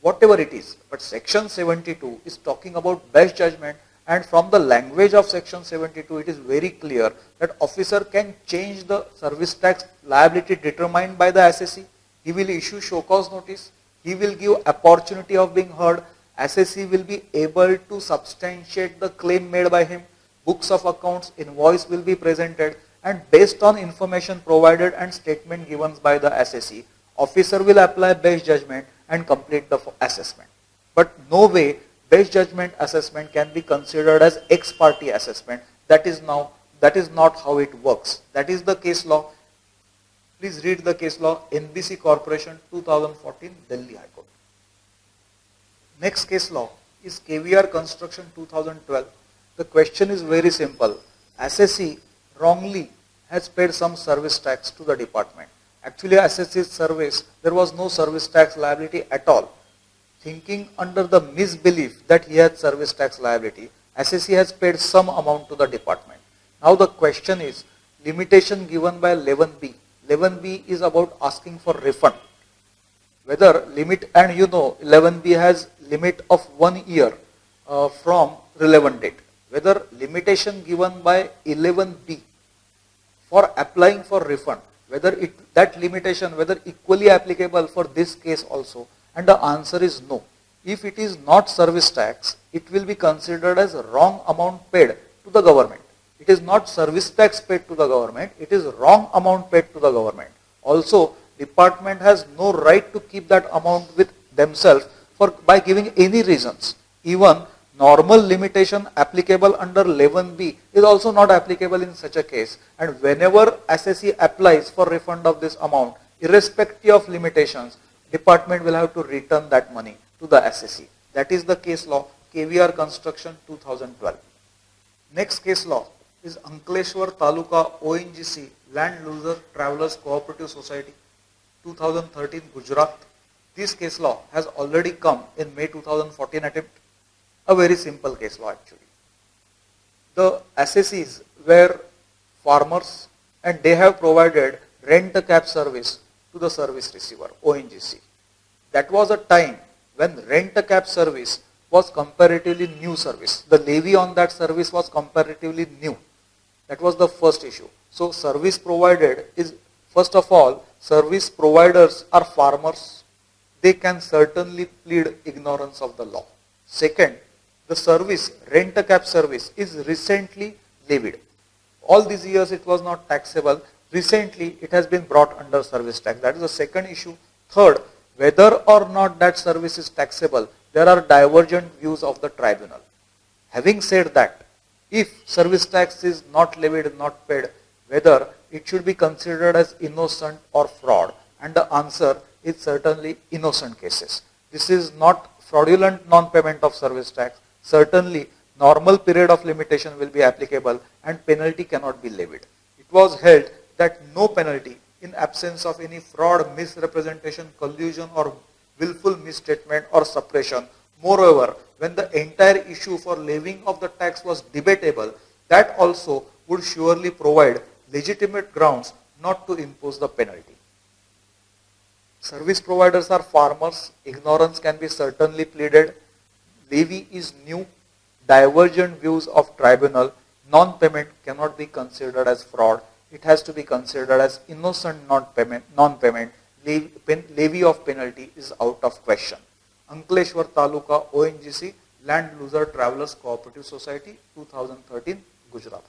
Whatever it is, but section 72 is talking about best judgment, and from the language of section 72 it is very clear that officer can change the service tax liability determined by the assessee. He will issue show cause notice, he will give opportunity of being heard, assessee will be able to substantiate the claim made by him, books of accounts, invoice will be presented, and based on information provided and statement given by the assessee, officer will apply best judgment and complete the assessment. But no way best judgment assessment can be considered as ex parte assessment. That is not how it works. That is the case law. Please read the case law, NBC Corporation, 2014, Delhi High Court. Next case law is KVR Construction, 2012. The question is very simple. Assessee wrongly has paid some service tax to the department. Actually, assessee's service, there was no service tax liability at all. Thinking under the misbelief that he had service tax liability, assessee has paid some amount to the department. Now the question is, limitation given by 11B. 11B is about asking for refund. Whether limit, and you know 11B has limit of 1 year from relevant date. whether limitation given by 11B for applying for refund, whether that limitation, whether equally applicable for this case also, and the answer is no. If it is not service tax, it will be considered as wrong amount paid to the government. It is not service tax paid to the government, it is wrong amount paid to the government. Also, department has no right to keep that amount with themselves by giving any reasons. Even normal limitation applicable under 11B is also not applicable in such a case. And whenever assessee applies for refund of this amount, irrespective of limitations, department will have to return that money to the assessee. That is the case law, KVR Construction 2012. Next case law is Ankleshwar Taluka ONGC Land Loser Travelers Cooperative Society 2013 Gujarat. This case law has already come in May 2014 attempt. A very simple case law actually. The assessees were farmers and they have provided rent-a-cab service to the service receiver, ONGC. That was a time when rent-a-cab service was comparatively new service. The levy on that service was comparatively new. That was the first issue. So service provided is, first of all, service providers are farmers. They can certainly plead ignorance of the law. Second, the service, rent-a-cab service, is recently levied. All these years it was not taxable. Recently it has been brought under service tax. That is the second issue. Third, whether or not that service is taxable, there are divergent views of the tribunal. Having said that, if service tax is not levied, not paid, whether it should be considered as innocent or fraud, and the answer is certainly innocent cases. This is not fraudulent non-payment of service tax. Certainly normal period of limitation will be applicable and penalty cannot be levied. It was held that no penalty in absence of any fraud, misrepresentation, collusion or willful misstatement or suppression. Moreover, when the entire issue for levying of the tax was debatable, that also would surely provide legitimate grounds not to impose the penalty. Service providers are farmers. Ignorance can be certainly pleaded. Levy is new. Divergent views of tribunal. Non-payment cannot be considered as fraud. It has to be considered as innocent non-payment. Levy of penalty is out of question. Ankleshwar Taluka ONGC Land Loser Travelers Cooperative Society 2013 Gujarat.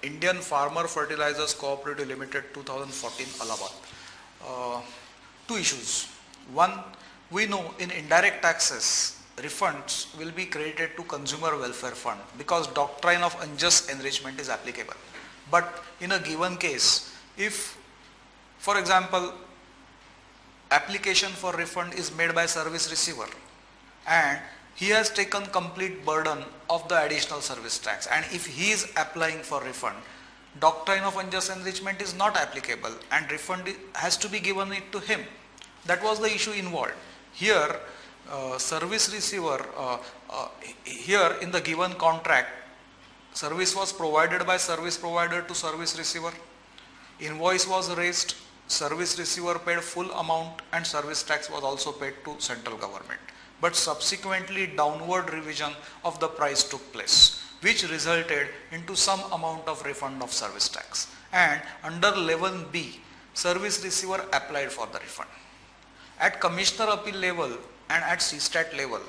Indian Farmer Fertilizers Cooperative Limited 2014 Allahabad. Two issues. One, we know in indirect taxes, refunds will be credited to consumer welfare fund because doctrine of unjust enrichment is applicable. But in a given case, if, for example, application for refund is made by service receiver and he has taken complete burden of the additional service tax, and if he is applying for refund, doctrine of unjust enrichment is not applicable and refund has to be given it to him. That was the issue involved. Here, service receiver, here in the given contract, service was provided by service provider to service receiver. Invoice was raised, service receiver paid full amount and service tax was also paid to central government. But subsequently downward revision of the price took place, which resulted into some amount of refund of service tax. And under 11B, service receiver applied for the refund. At Commissioner Appeal level and at CSTAT level,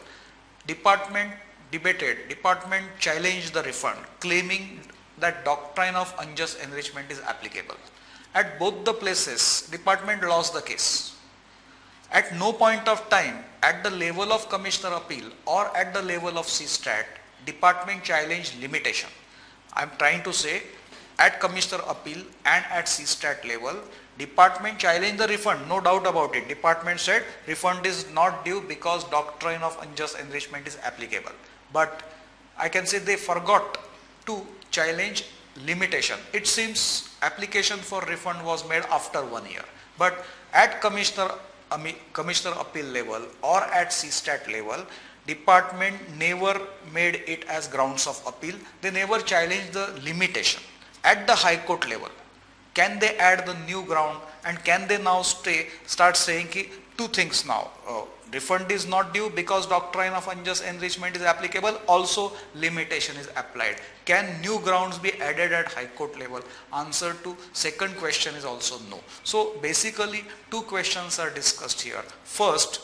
department debated, department challenged the refund, claiming that doctrine of unjust enrichment is applicable. At both the places, department lost the case. At no point of time, at the level of Commissioner Appeal or at the level of CSTAT, department challenged limitation. I am trying to say, at Commissioner Appeal and at CSTAT level, department challenged the refund, no doubt about it. Department said refund is not due because doctrine of unjust enrichment is applicable. But I can say they forgot to challenge limitation. It seems application for refund was made after 1 year. But at Commissioner Appeal level or at CSTAT level, department never made it as grounds of appeal. They never challenged the limitation. At the High Court level, can they add the new ground and can they now start saying ki two things now. Refund is not due because doctrine of unjust enrichment is applicable. Also limitation is applied. Can new grounds be added at High Court level? Answer to second question is also no. So basically two questions are discussed here. First,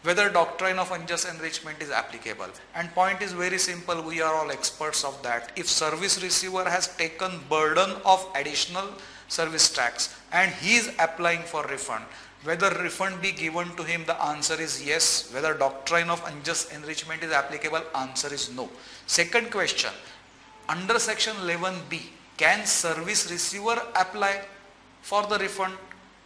whether doctrine of unjust enrichment is applicable, and point is very simple, we are all experts of that. If service receiver has taken burden of additional service tax and he is applying for refund, whether refund be given to him, the answer is yes. Whether doctrine of unjust enrichment is applicable, answer is no. Second question, under section 11B, can service receiver apply for the refund?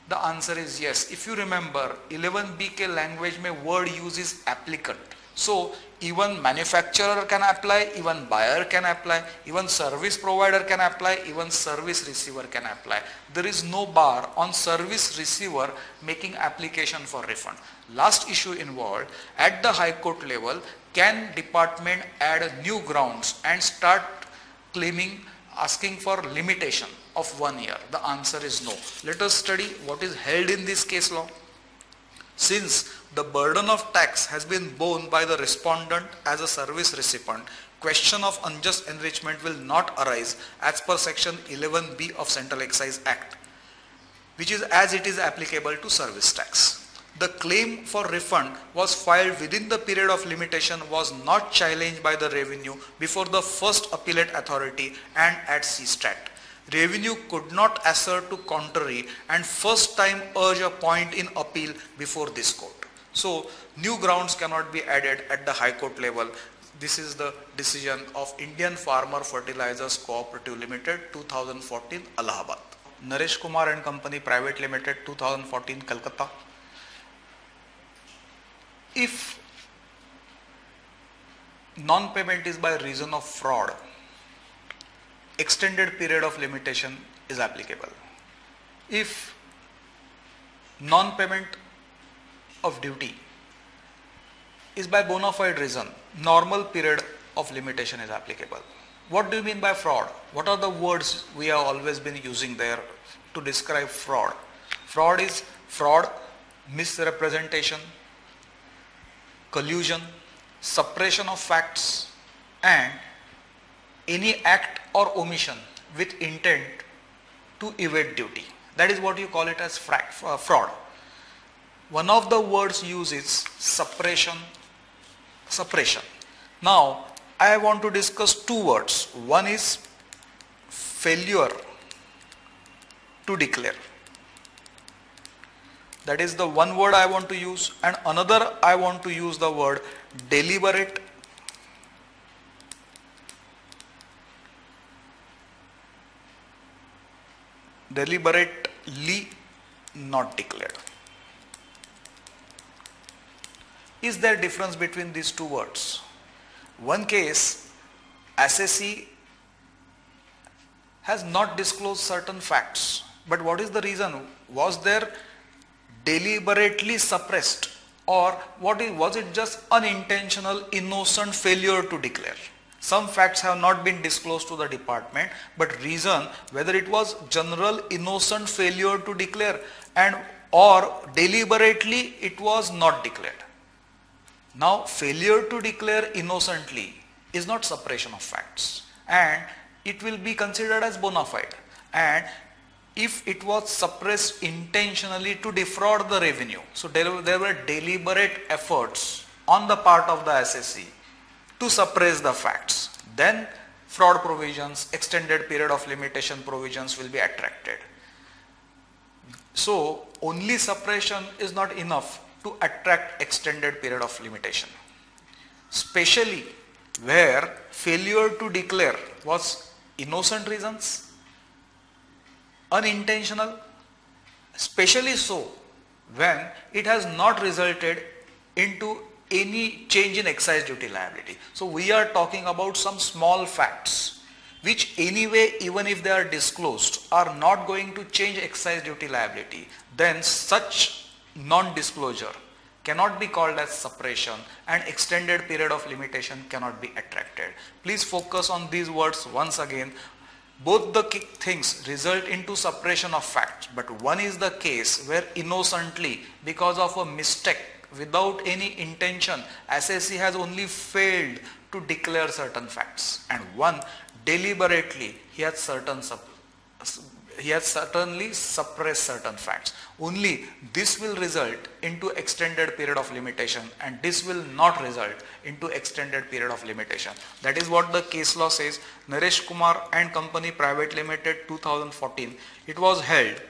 The answer is yes. If you remember, 11B के language में word use is applicant. So even manufacturer can apply, even buyer can apply, even service provider can apply, even service receiver can apply. There is no bar on service receiver making application for refund. Last issue involved, at the High Court level, can department add new grounds and start asking for limitation of 1 year? The answer is no. Let us study what is held in this case law. Since the burden of tax has been borne by the respondent as a service recipient, question of unjust enrichment will not arise as per section 11B of Central Excise Act, which is as it is applicable to service tax. The claim for refund was filed within the period of limitation, was not challenged by the revenue before the first appellate authority and at CSTAT. Revenue could not assert to contrary and first time urge a point in appeal before this court. So new grounds cannot be added at the High Court level. This is the decision of Indian Farmer Fertilizers Cooperative Limited, 2014, Allahabad. Naresh Kumar and Company Private Limited, 2014, Calcutta. If non-payment is by reason of fraud, extended period of limitation is applicable. If non-payment of duty is by bona fide reason, normal period of limitation is applicable. What do you mean by fraud? What are the words we have always been using there to describe fraud? Fraud is fraud, misrepresentation, collusion, suppression of facts, and any act or omission with intent to evade duty. That is what you call it as fraud. One of the words used is suppression. Now, I want to discuss two words. One is failure to declare. That is the one word I want to use, and another I want to use the word deliberately not declared. Is there difference between these two words? One case, assessee has not disclosed certain facts, but what is the reason? Was there deliberately suppressed, or was it just unintentional innocent failure to declare? Some facts have not been disclosed to the department, but reason whether it was general innocent failure to declare and or deliberately it was not declared. Now failure to declare innocently is not suppression of facts and it will be considered as bona fide, and if it was suppressed intentionally to defraud the revenue, so there were deliberate efforts on the part of the assessee to suppress the facts, then fraud provisions, extended period of limitation provisions will be attracted. So only suppression is not enough to attract extended period of limitation, especially where failure to declare was innocent reasons, unintentional, especially so when it has not resulted into any change in excise duty liability. So we are talking about some small facts which anyway, even if they are disclosed, are not going to change excise duty liability. Then such non-disclosure cannot be called as suppression and extended period of limitation cannot be attracted. Please focus on these words once again. Both the things result into suppression of facts, but one is the case where innocently, because of a mistake, without any intention, assessee has only failed to declare certain facts, and one deliberately he has certainly suppressed certain facts. Only this will result into extended period of limitation, and this will not result into extended period of limitation. That is what the case law says. Naresh Kumar and Company Private Limited 2014. It was held,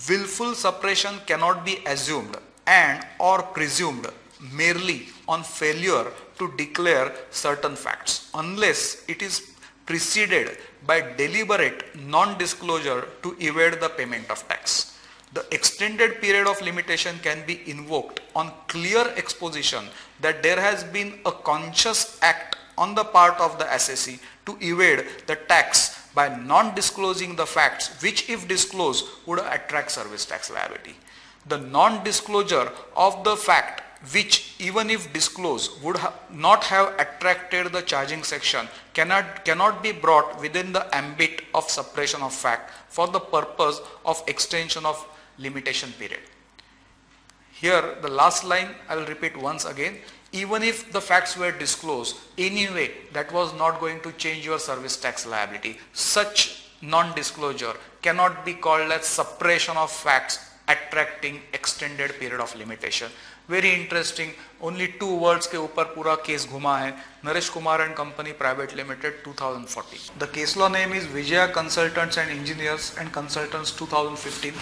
willful suppression cannot be assumed and or presumed merely on failure to declare certain facts unless it is preceded by deliberate non-disclosure to evade the payment of tax. The extended period of limitation can be invoked on clear exposition that there has been a conscious act on the part of the assessee to evade the tax by non-disclosing the facts which, if disclosed, would attract service tax liability. The non-disclosure of the fact which, even if disclosed, would not have attracted the charging section cannot be brought within the ambit of suppression of fact for the purpose of extension of limitation period. Here the last line I will repeat once again. Even if the facts were disclosed anyway, that was not going to change your service tax liability. Such non-disclosure cannot be called as suppression of facts attracting extended period of limitation. Very interesting. Only 2 words के ऊपर पूरा case घुमा है. Naresh Kumar and company private limited 2014. The case law name is Vijaya Consultants and Engineers and Consultants 2015.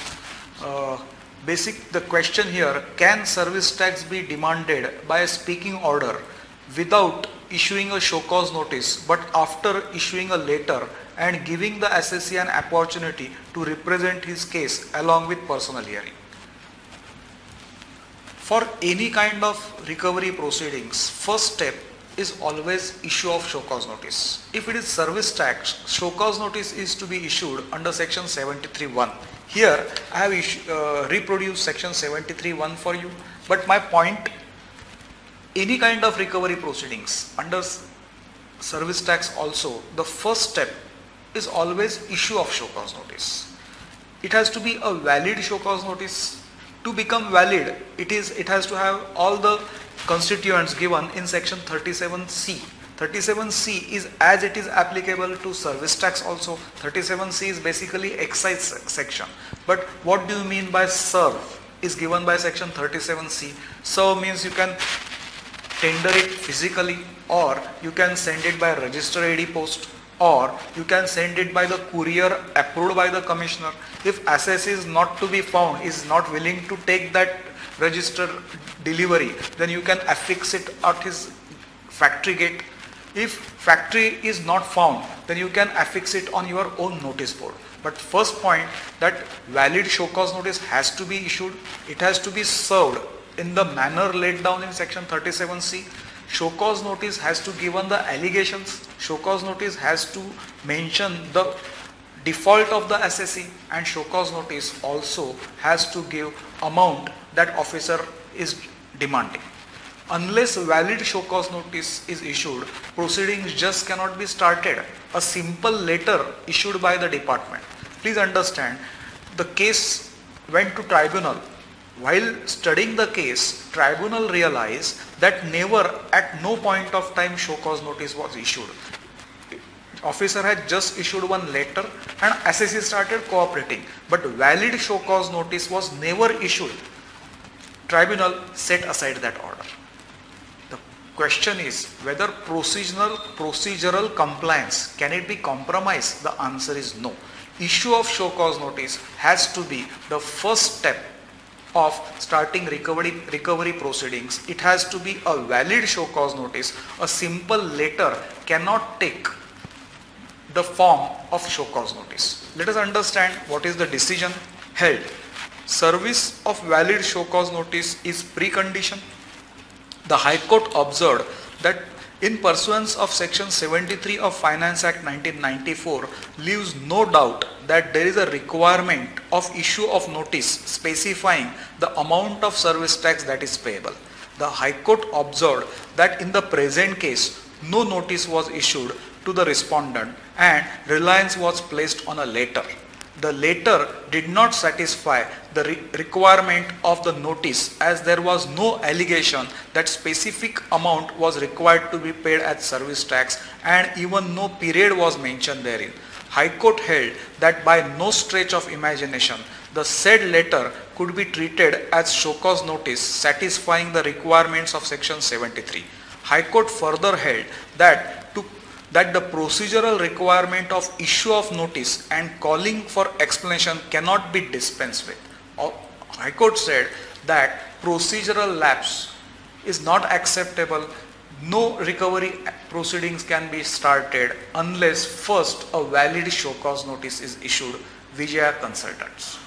The question here: can service tax be demanded by a speaking order without issuing a show cause notice, but after issuing a letter and giving the assessee an opportunity to represent his case along with personal hearing? For any kind of recovery proceedings, first step is always issue of show cause notice. If it is service tax, show cause notice is to be issued under section 73(1). Here I have reproduced section 73(1) for you, but my point, any kind of recovery proceedings under service tax also, the first step is always issue of show cause notice. It has to be a valid show cause notice. To become valid, it has to have all the constituents given in section 37C. 37C is as it is applicable to service tax also. 37C is basically excise section. But what do you mean by serve is given by section 37C. Serve means you can tender it physically, or you can send it by register AD post, or you can send it by the courier approved by the commissioner. If assessee is not to be found, is not willing to take that register delivery, then you can affix it at his factory gate. If factory is not found, then you can affix it on your own notice board. But first point, that valid show cause notice has to be issued. It has to be served in the manner laid down in section 37C. Show cause notice has to given the allegations. Show cause notice has to mention the default of the assessee, and show cause notice also has to give amount that officer is demanding. Unless valid show cause notice is issued, proceedings just cannot be started. A simple letter issued by the department. Please understand, the case went to tribunal. While studying the case, tribunal realized that never at no point of time show cause notice was issued. Officer had just issued one letter and assessee started cooperating, but valid show cause notice was never issued. Tribunal set aside that order. The question is whether procedural compliance, can it be compromised? The answer is no. Issue of show cause notice has to be the first step of starting recovery proceedings. It has to be a valid show cause notice. A simple letter cannot take the form of show cause notice. Let us understand what is the decision held. Service of valid show cause notice is precondition. The High Court observed that in pursuance of section 73 of Finance Act 1994 leaves no doubt that there is a requirement of issue of notice specifying the amount of service tax that is payable. The High Court observed that in the present case no notice was issued to the respondent and reliance was placed on a letter. The letter did not satisfy the requirement of the notice as there was no allegation that specific amount was required to be paid as service tax and even no period was mentioned therein. High Court held that by no stretch of imagination the said letter could be treated as show cause notice satisfying the requirements of section 73. High Court further held that the procedural requirement of issue of notice and calling for explanation cannot be dispensed with. High Court said that procedural lapse is not acceptable. No recovery proceedings can be started unless first a valid show cause notice is issued. Vijaya Consultants.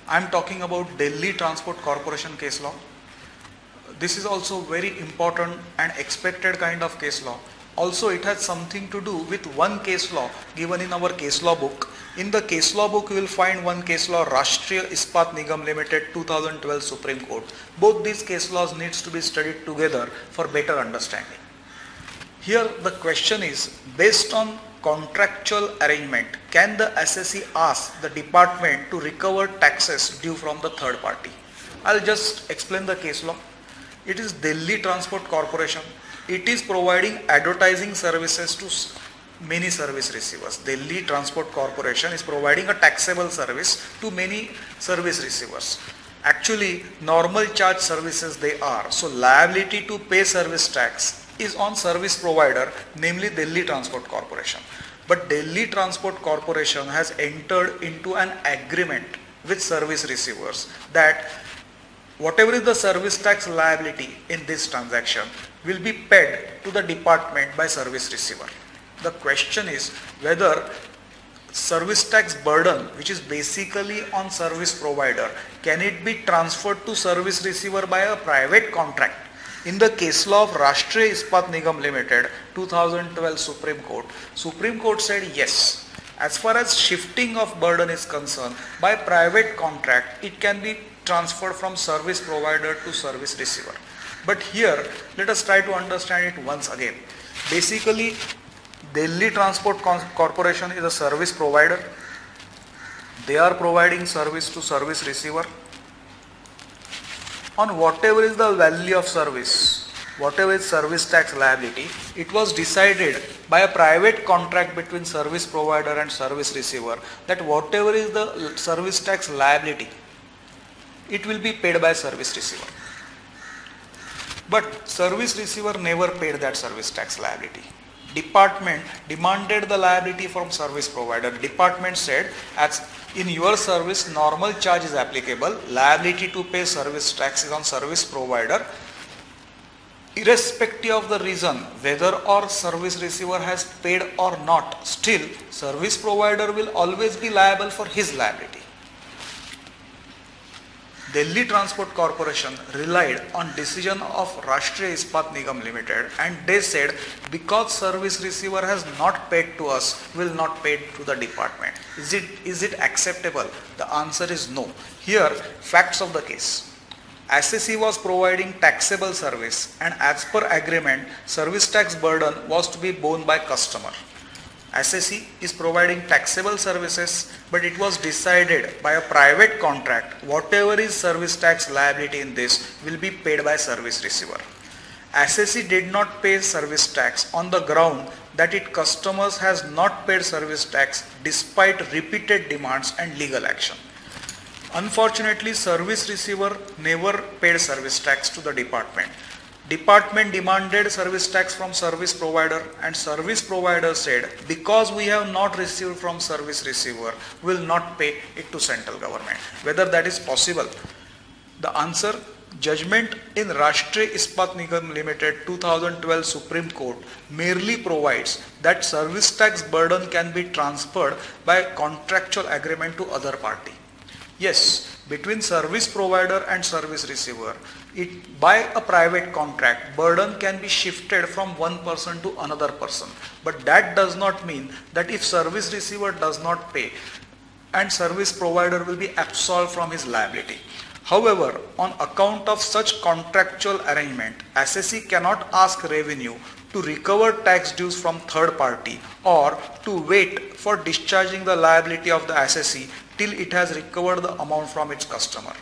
I am talking about Delhi Transport Corporation case law. This is also very important and expected kind of case law. Also, it has something to do with one case law given in our case law book. In the case law book, you will find one case law, Rashtriya Ispat Nigam Limited 2012 Supreme Court. Both these case laws needs to be studied together for better understanding. Here the question is, based on contractual arrangement, can the assessee ask the department to recover taxes due from the third party? I'll just explain the case law. It is Delhi Transport Corporation. It is providing advertising services to many service receivers. Delhi Transport Corporation is providing a taxable service to many service receivers. Actually, normal charge services they are. So liability to pay service tax is on service provider, namely Delhi Transport Corporation. But Delhi Transport Corporation has entered into an agreement with service receivers that whatever is the service tax liability in this transaction will be paid to the department by service receiver. The question is whether service tax burden, which is basically on service provider, can it be transferred to service receiver by a private contract? In the case law of Rashtriya Ispat Nigam Limited 2012 Supreme Court said yes. As far as shifting of burden is concerned, by private contract it can be transferred from service provider to service receiver. But here let us try to understand it once again. Basically, Delhi Transport Corporation is a service provider. They are providing service to service receiver on whatever is the value of service, whatever is service tax liability. It was decided by a private contract between service provider and service receiver that whatever is the service tax liability, it will be paid by service receiver. But service receiver never paid that service tax liability. Department demanded the liability from service provider. Department said, as in your service normal charge is applicable, liability to pay service tax is on service provider. Irrespective of the reason whether or service receiver has paid or not, still service provider will always be liable for his liability. Delhi Transport Corporation relied on decision of Rashtriya Ispat Nigam Limited and they said because service receiver has not paid to us, will not pay to the department. Is it acceptable? The answer is no. Here, facts of the case. Assessee was providing taxable service and as per agreement, service tax burden was to be borne by customer. Assessee is providing taxable services, but it was decided by a private contract whatever is service tax liability in this will be paid by service receiver. Assessee did not pay service tax on the ground that its customers has not paid service tax despite repeated demands and legal action. Unfortunately, service receiver never paid service tax to the department. Department demanded service tax from service provider and service provider said because we have not received from service receiver, we will not pay it to central government. Whether that is possible? The answer, judgment in Rashtriya Ispat Nigam Limited 2012 Supreme Court merely provides that service tax burden can be transferred by contractual agreement to other party. Yes, between service provider and service receiver, by a private contract, burden can be shifted from one person to another person. But that does not mean that if service receiver does not pay and service provider will be absolved from his liability. However, on account of such contractual arrangement, assessee cannot ask revenue to to recover tax dues from third party or to wait for discharging the liability of the assessee till it has recovered the amount from its customer.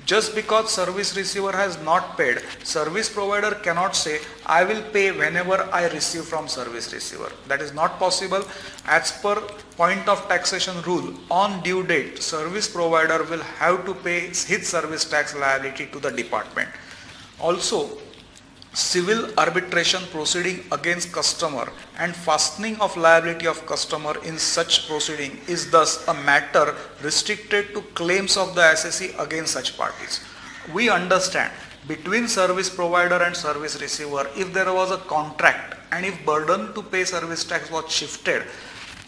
Just because service receiver has not paid, service provider cannot say, I will pay whenever I receive from service receiver. That is not possible. As per point of taxation rule, on due date, service provider will have to pay his service tax liability to the department. Also, civil arbitration proceeding against customer and fastening of liability of customer in such proceeding is thus a matter restricted to claims of the assessee against such parties. We understand between service provider and service receiver, if there was a contract and if burden to pay service tax was shifted,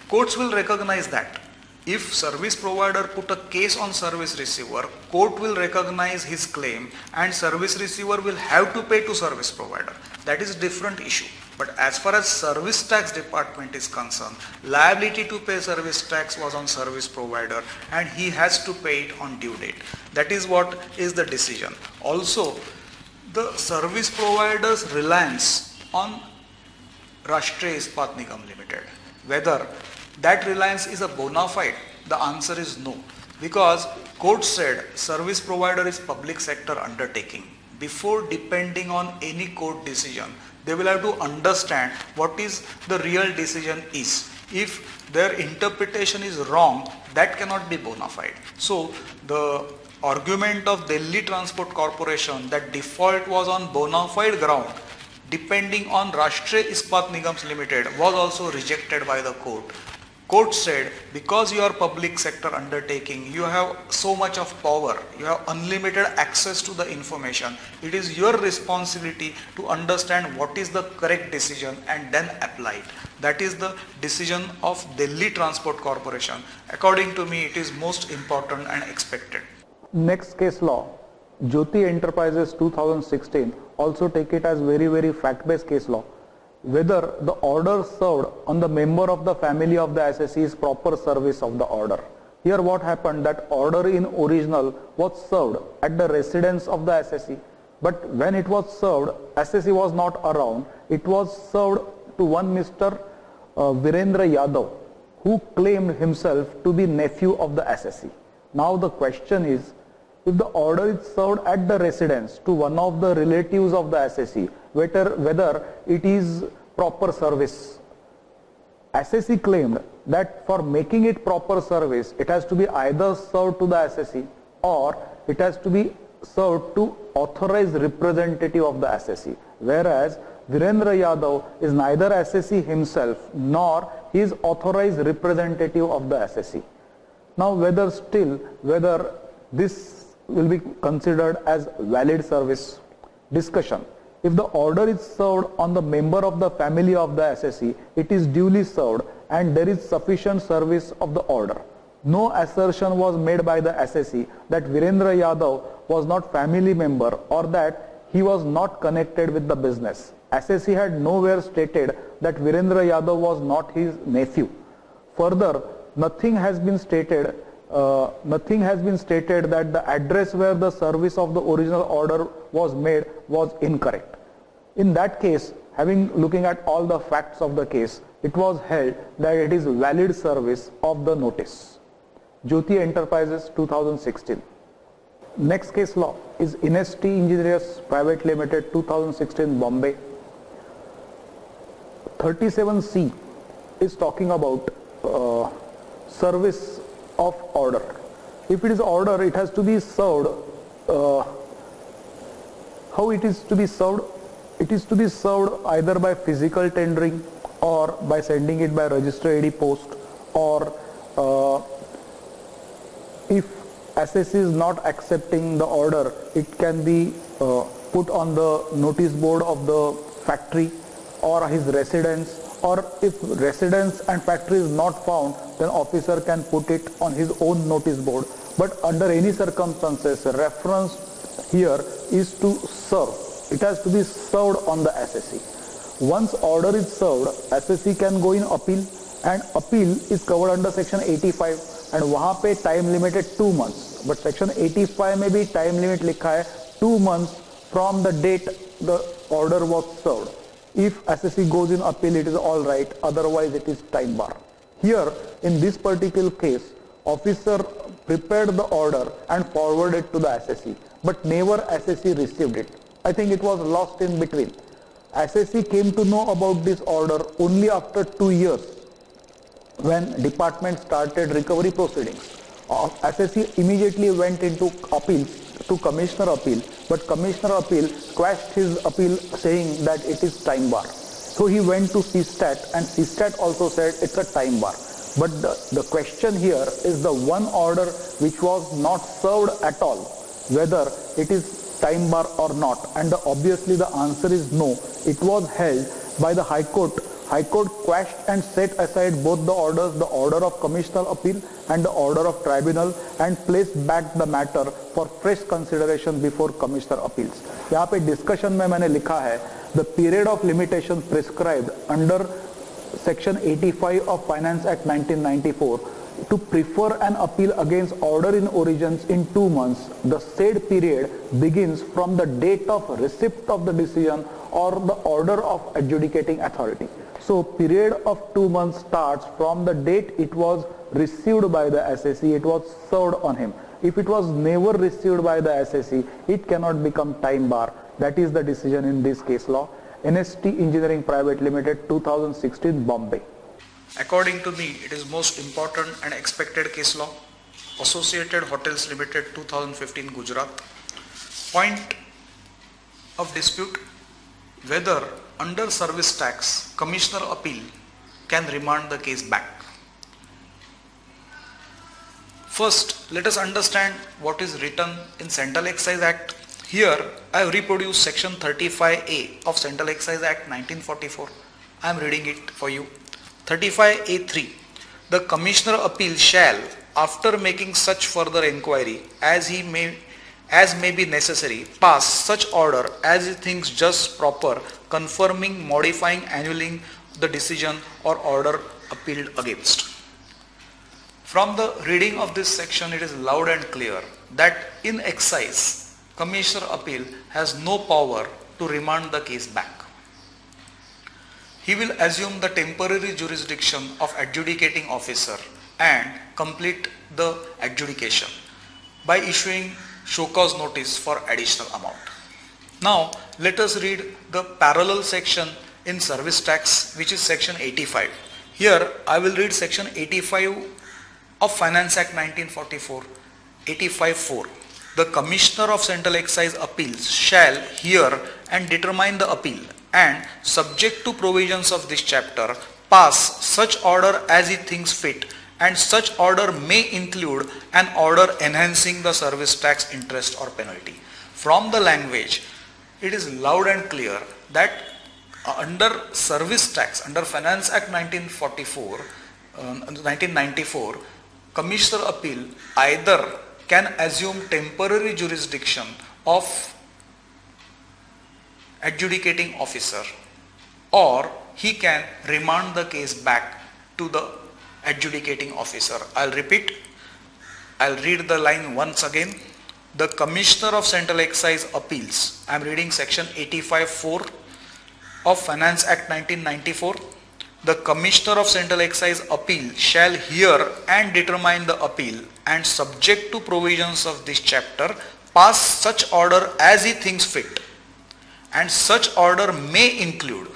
courts will recognize that. If service provider put a case on service receiver, court will recognize his claim and service receiver will have to pay to service provider. That is different issue. But as far as service tax department is concerned, liability to pay service tax was on service provider and he has to pay it on due date. That is what is the decision. Also, the service provider's reliance on Rashtriya Ispat Nigam Limited, whether that reliance is a bona fide, the answer is no. Because court said service provider is public sector undertaking. Before depending on any court decision, they will have to understand what is the real decision is. If their interpretation is wrong, that cannot be bona fide. So the argument of Delhi Transport Corporation that default was on bona fide ground depending on Rashtriya Ispat Nigam Limited was also rejected by the court. Court said, because you are public sector undertaking, you have so much of power, you have unlimited access to the information. It is your responsibility to understand what is the correct decision and then apply it. That is the decision of Delhi Transport Corporation. According to me, it is most important and expected. Next case law, Jyoti Enterprises 2016, also take it as very fact-based case law. Whether the order served on the member of the family of the assessee is proper service of the order. Here what happened, that order in original was served at the residence of the assessee, but when it was served, assessee was not around. It was served to one Mr. Virendra Yadav, who claimed himself to be nephew of the assessee. Now the question is, if the order is served at the residence to one of the relatives of the assessee, whether it is proper service. Assessee claimed that for making it proper service, it has to be either served to the assessee or it has to be served to authorized representative of the assessee. Whereas Virendra Yadav is neither assessee himself nor he is authorized representative of the assessee. Now whether this will be considered as valid service. Discussion. If the order is served on the member of the family of the assessee, it is duly served and there is sufficient service of the order. No assertion was made by the assessee that Virendra Yadav was not family member or that he was not connected with the business. Assessee had nowhere stated that Virendra Yadav was not his nephew. Further, nothing has been stated that the address where the service of the original order was made was incorrect. In that case, looking at all the facts of the case, it was held that it is valid service of the notice. Jyoti Enterprises 2016. Next case law is Inesti Engineers Private Limited 2016 Bombay. 37C is talking about service of order. If it is order, it has to be served. How it is to be served? It is to be served either by physical tendering or by sending it by register AD post, or if assessee is not accepting the order, it can be put on the notice board of the factory or his residence, or if residence and factory is not found, then officer can put it on his own notice board. But under any circumstances, reference here is to serve. It has to be served on the assessee. Once order is served, assessee can go in appeal, and appeal is covered under section 85, and वहाँ पे time limited 2 months. But section 85 में भी time limit लिखा है 2 months from the date the order was served. If SSC goes in appeal, it is all right, otherwise it is time bar. Here, in this particular case, officer prepared the order and forwarded to the SSC, but never SSC received it. I think it was lost in between. SSC came to know about this order only after 2 years when department started recovery proceedings. SSC immediately went into appeals to Commissioner Appeal, but Commissioner Appeal quashed his appeal saying that it is time bar. So he went to CSTAT and CSTAT also said it's a time bar. But the question here is the one order which was not served at all, whether it is time bar or not, and obviously the answer is no. It was held by the High Court. High Court quashed and set aside both the orders, the order of Commissioner Appeal and the order of Tribunal, and placed back the matter for fresh consideration before Commissioner Appeals. यहाँ पे discussion में मैंने लिखा है the period of limitation prescribed under Section 85 of Finance Act 1994 to prefer an appeal against order in origins in 2 months. The said period begins from the date of receipt of the decision or the order of adjudicating authority. So period of 2 months starts from the date it was received by the SSC, it was served on him. If it was never received by the SSC, it cannot become time bar. That is the decision in this case law. NST Engineering Private Limited, 2016, Bombay. According to me, it is most important and expected case law. Associated Hotels Limited, 2015, Gujarat. Point of dispute: whether under service tax, Commissioner Appeal can remand the case back. First, let us understand what is written in Central Excise Act. Here, I have reproduced section 35A of Central Excise Act 1944. I am reading it for you. 35A3. The Commissioner Appeal shall, after making such further inquiry as may be necessary, pass such order as he thinks just proper, confirming, modifying, annulling the decision or order appealed against. From the reading of this section, it is loud and clear that in excise, Commissioner Appeal has no power to remand the case back. He will assume the temporary jurisdiction of adjudicating officer and complete the adjudication by issuing show cause notice for additional amount. Now let us read the parallel section in service tax, which is section 85. Here I will read section 85 of Finance Act 1944, 85.4. The Commissioner of Central Excise Appeals shall hear and determine the appeal and, subject to provisions of this chapter, pass such order as he thinks fit, and such order may include an order enhancing the service tax interest or penalty. From the language, it is loud and clear that under service tax, under Finance Act 1994, Commissioner Appeal either can assume temporary jurisdiction of adjudicating officer, or he can remand the case back to the adjudicating officer. I'll repeat. I'll read the line once again. The Commissioner of Central Excise Appeals, I'm reading section 85.4 of Finance Act 1994. The Commissioner of Central Excise Appeal shall hear and determine the appeal and, subject to provisions of this chapter, pass such order as he thinks fit, and such order may include.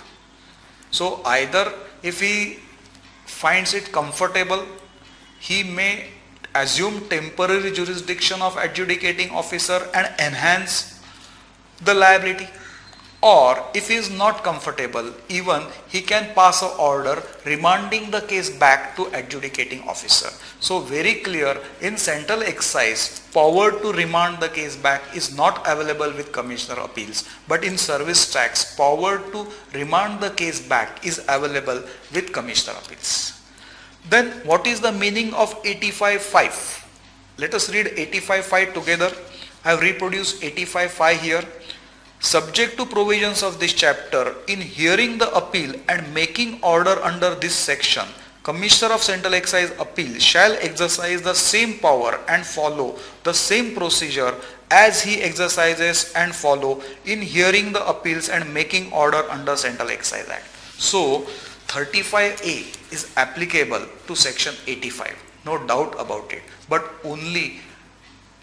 So either if he finds it comfortable, he may assume temporary jurisdiction of adjudicating officer and enhance the liability, or if he is not comfortable, even he can pass an order remanding the case back to adjudicating officer. So very clear, in Central Excise, power to remand the case back is not available with Commissioner Appeals, but in service tax, power to remand the case back is available with Commissioner Appeals. Then what is the meaning of 85.5? Let us read 85.5 together. I have reproduced 85.5 here. Subject to provisions of this chapter, in hearing the appeal and making order under this section, Commissioner of Central Excise Appeal shall exercise the same power and follow the same procedure as he exercises and follow in hearing the appeals and making order under Central Excise Act. So 35A is applicable to section 85, no doubt about it, but only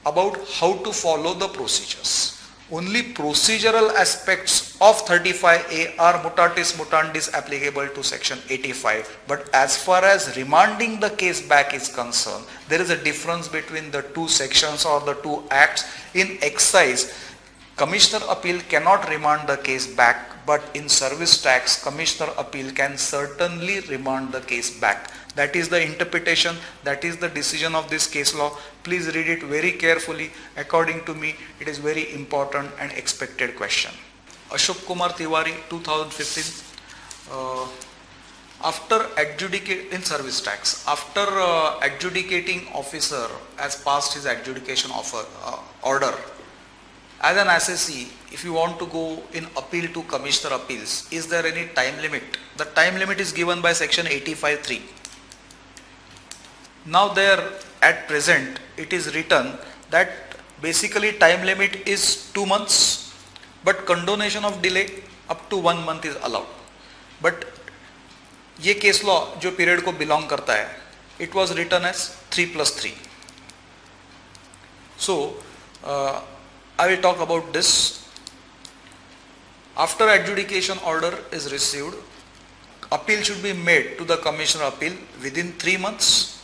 about how to follow the procedures. Only procedural aspects of 35A are mutatis mutandis applicable to section 85. But as far as remanding the case back is concerned, there is a difference between the two sections or the two acts. In excise, Commissioner Appeal cannot remand the case back, but in service tax, Commissioner Appeal can certainly remand the case back. That is the interpretation, that is the decision of this case law. Please read it very carefully. According to me, it is very important and expected question. Ashok Kumar Tiwari, 2015. After adjudicating in service tax, after adjudicating officer has passed his adjudication order, as an assessee, if you want to go in appeal to Commissioner Appeals, is there any time limit? The time limit is given by section 85(3). Now there at present it is written that basically time limit is 2 months, but condonation of delay up to 1 month is allowed. But ये case law जो period को belong करता है, it was written as 3+3. So I will talk about this. After adjudication order is received, appeal should be made to the Commissioner Appeal within 3 months.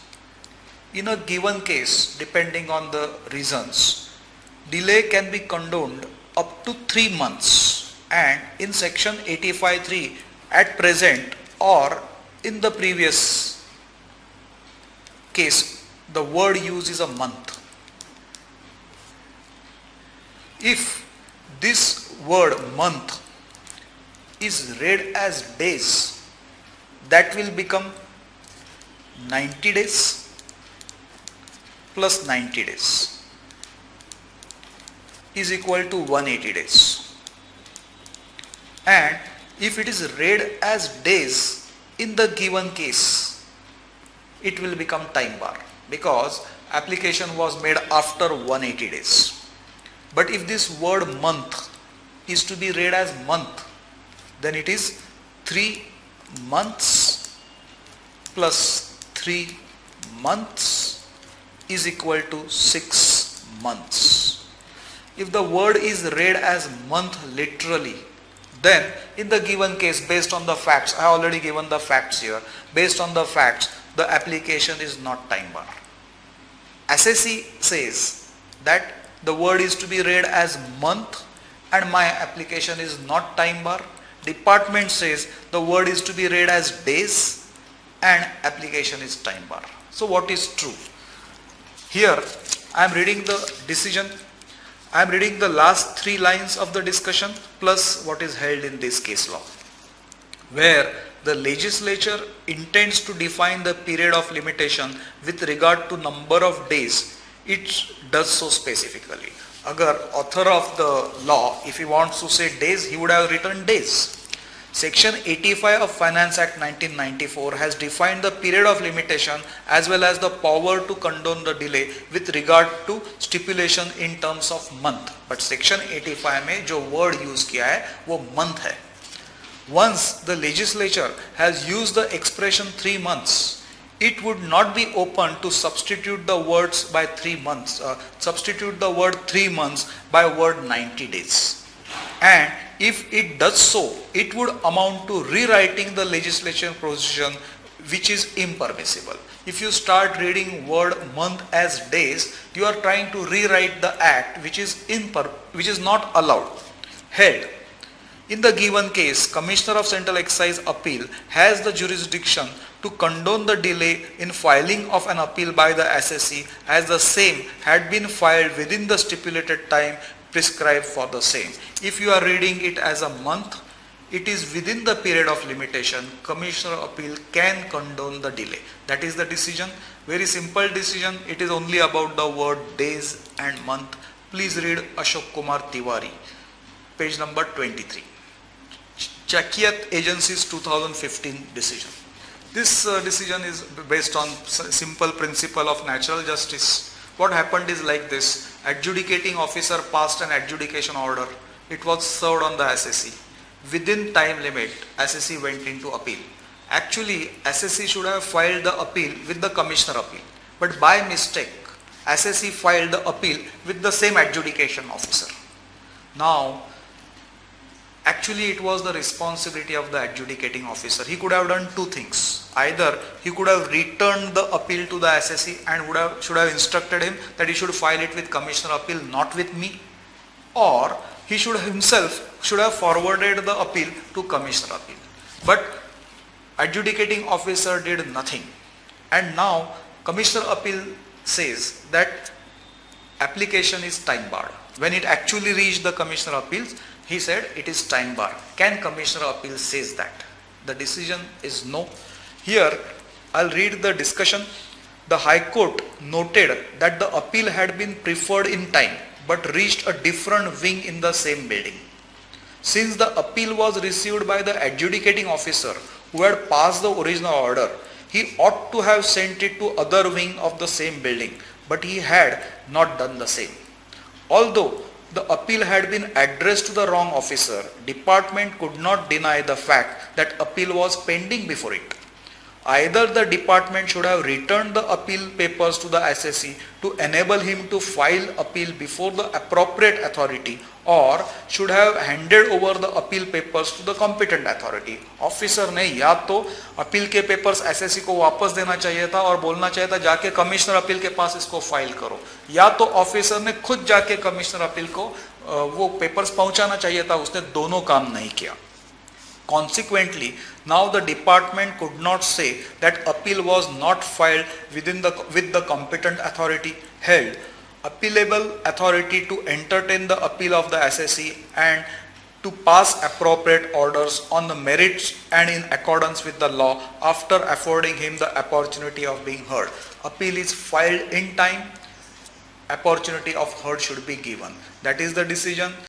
In a given case, depending on the reasons, delay can be condoned up to 3 months, and in section 85(3) at present or in the previous case, the word used is a month. If this word month is read as days, that will become 90 days plus 90 days is equal to 180 days. And if it is read as days in the given case, it will become time bar because application was made after 180 days. But if this word month is to be read as month, then it is 3 months plus 3 months is equal to 6 months. If the word is read as month literally, then in the given case, based on the facts, I have already given the facts here, based on the facts, the application is not time bar. Assessee says that the word is to be read as month and my application is not time bar. Department says the word is to be read as days and application is time bar. So what is true? Here I am reading the decision, I am reading the last 3 lines of the discussion plus what is held in this case law, where the legislature intends to define the period of limitation with regard to number of days. It does so specifically. Agar author of the law, if he wants to say days, he would have written days. Section 85 of Finance Act 1994 has defined the period of limitation as well as the power to condone the delay with regard to stipulation in terms of month. But section 85 में जो word use किया है वो month है. Once the legislature has used the expression 3 months, it would not be open to substitute the words by 3 months, substitute the word 3 months by word 90 days. And if it does so, it would amount to rewriting the legislation provision, which is impermissible. If you start reading word month as days, you are trying to rewrite the act, which is not allowed. Held. In the given case, Commissioner of Central Excise Appeal has the jurisdiction to condone the delay in filing of an appeal by the assessee as the same had been filed within the stipulated time prescribed for the same. If you are reading it as a month, it is within the period of limitation. Commissioner of Appeal can condone the delay. That is the decision. Very simple decision. It is only about the word days and month. Please read Ashok Kumar Tiwari, page number 23. Chakiat Agency's 2015 decision. This decision is based on simple principle of natural justice. What happened is like this: adjudicating officer passed an adjudication order. It was served on the SSC. Within time limit, SSC went into appeal. Actually, SSC should have filed the appeal with the commissioner appeal, but by mistake, SSC filed the appeal with the same adjudication officer. Now, actually it was the responsibility of the adjudicating officer. He could have done two things. Either he could have returned the appeal to the SSC and should have instructed him that he should file it with commissioner appeal, not with me, or he should have forwarded the appeal to commissioner appeal. But adjudicating officer did nothing, and now commissioner appeal says that application is time barred. When it actually reached the commissioner appeals, he said it is time barred. Can commissioner appeal says that? The decision is no. Here I'll read the discussion. The High Court noted that the appeal had been preferred in time but reached a different wing in the same building. Since the appeal was received by the adjudicating officer who had passed the original order, he ought to have sent it to other wing of the same building, but he had not done the same. Although the appeal had been addressed to the wrong officer, department could not deny the fact that appeal was pending before it. Either the department should have returned the appeal papers to the SSC to enable him to file appeal before the appropriate authority, or should have handed over the appeal papers to the competent authority. Officer ने या तो appeal के papers SSC को वापस देना चाहिए था और बोलना चाहिए था जाके कमिश्नर अपील के पास इसको फाइल करो, या तो ऑफिसर ने खुद जाके कमिश्नर अपील को वो पेपर्स पहुंचाना चाहिए था. उसने दोनों काम नहीं किया. Consequently, now the department could not say that appeal was not filed with the competent authority, held appealable authority to entertain the appeal of the SSC and to pass appropriate orders on the merits and in accordance with the law after affording him the opportunity of being heard. Appeal is filed in time, opportunity of heard should be given. That is the decision.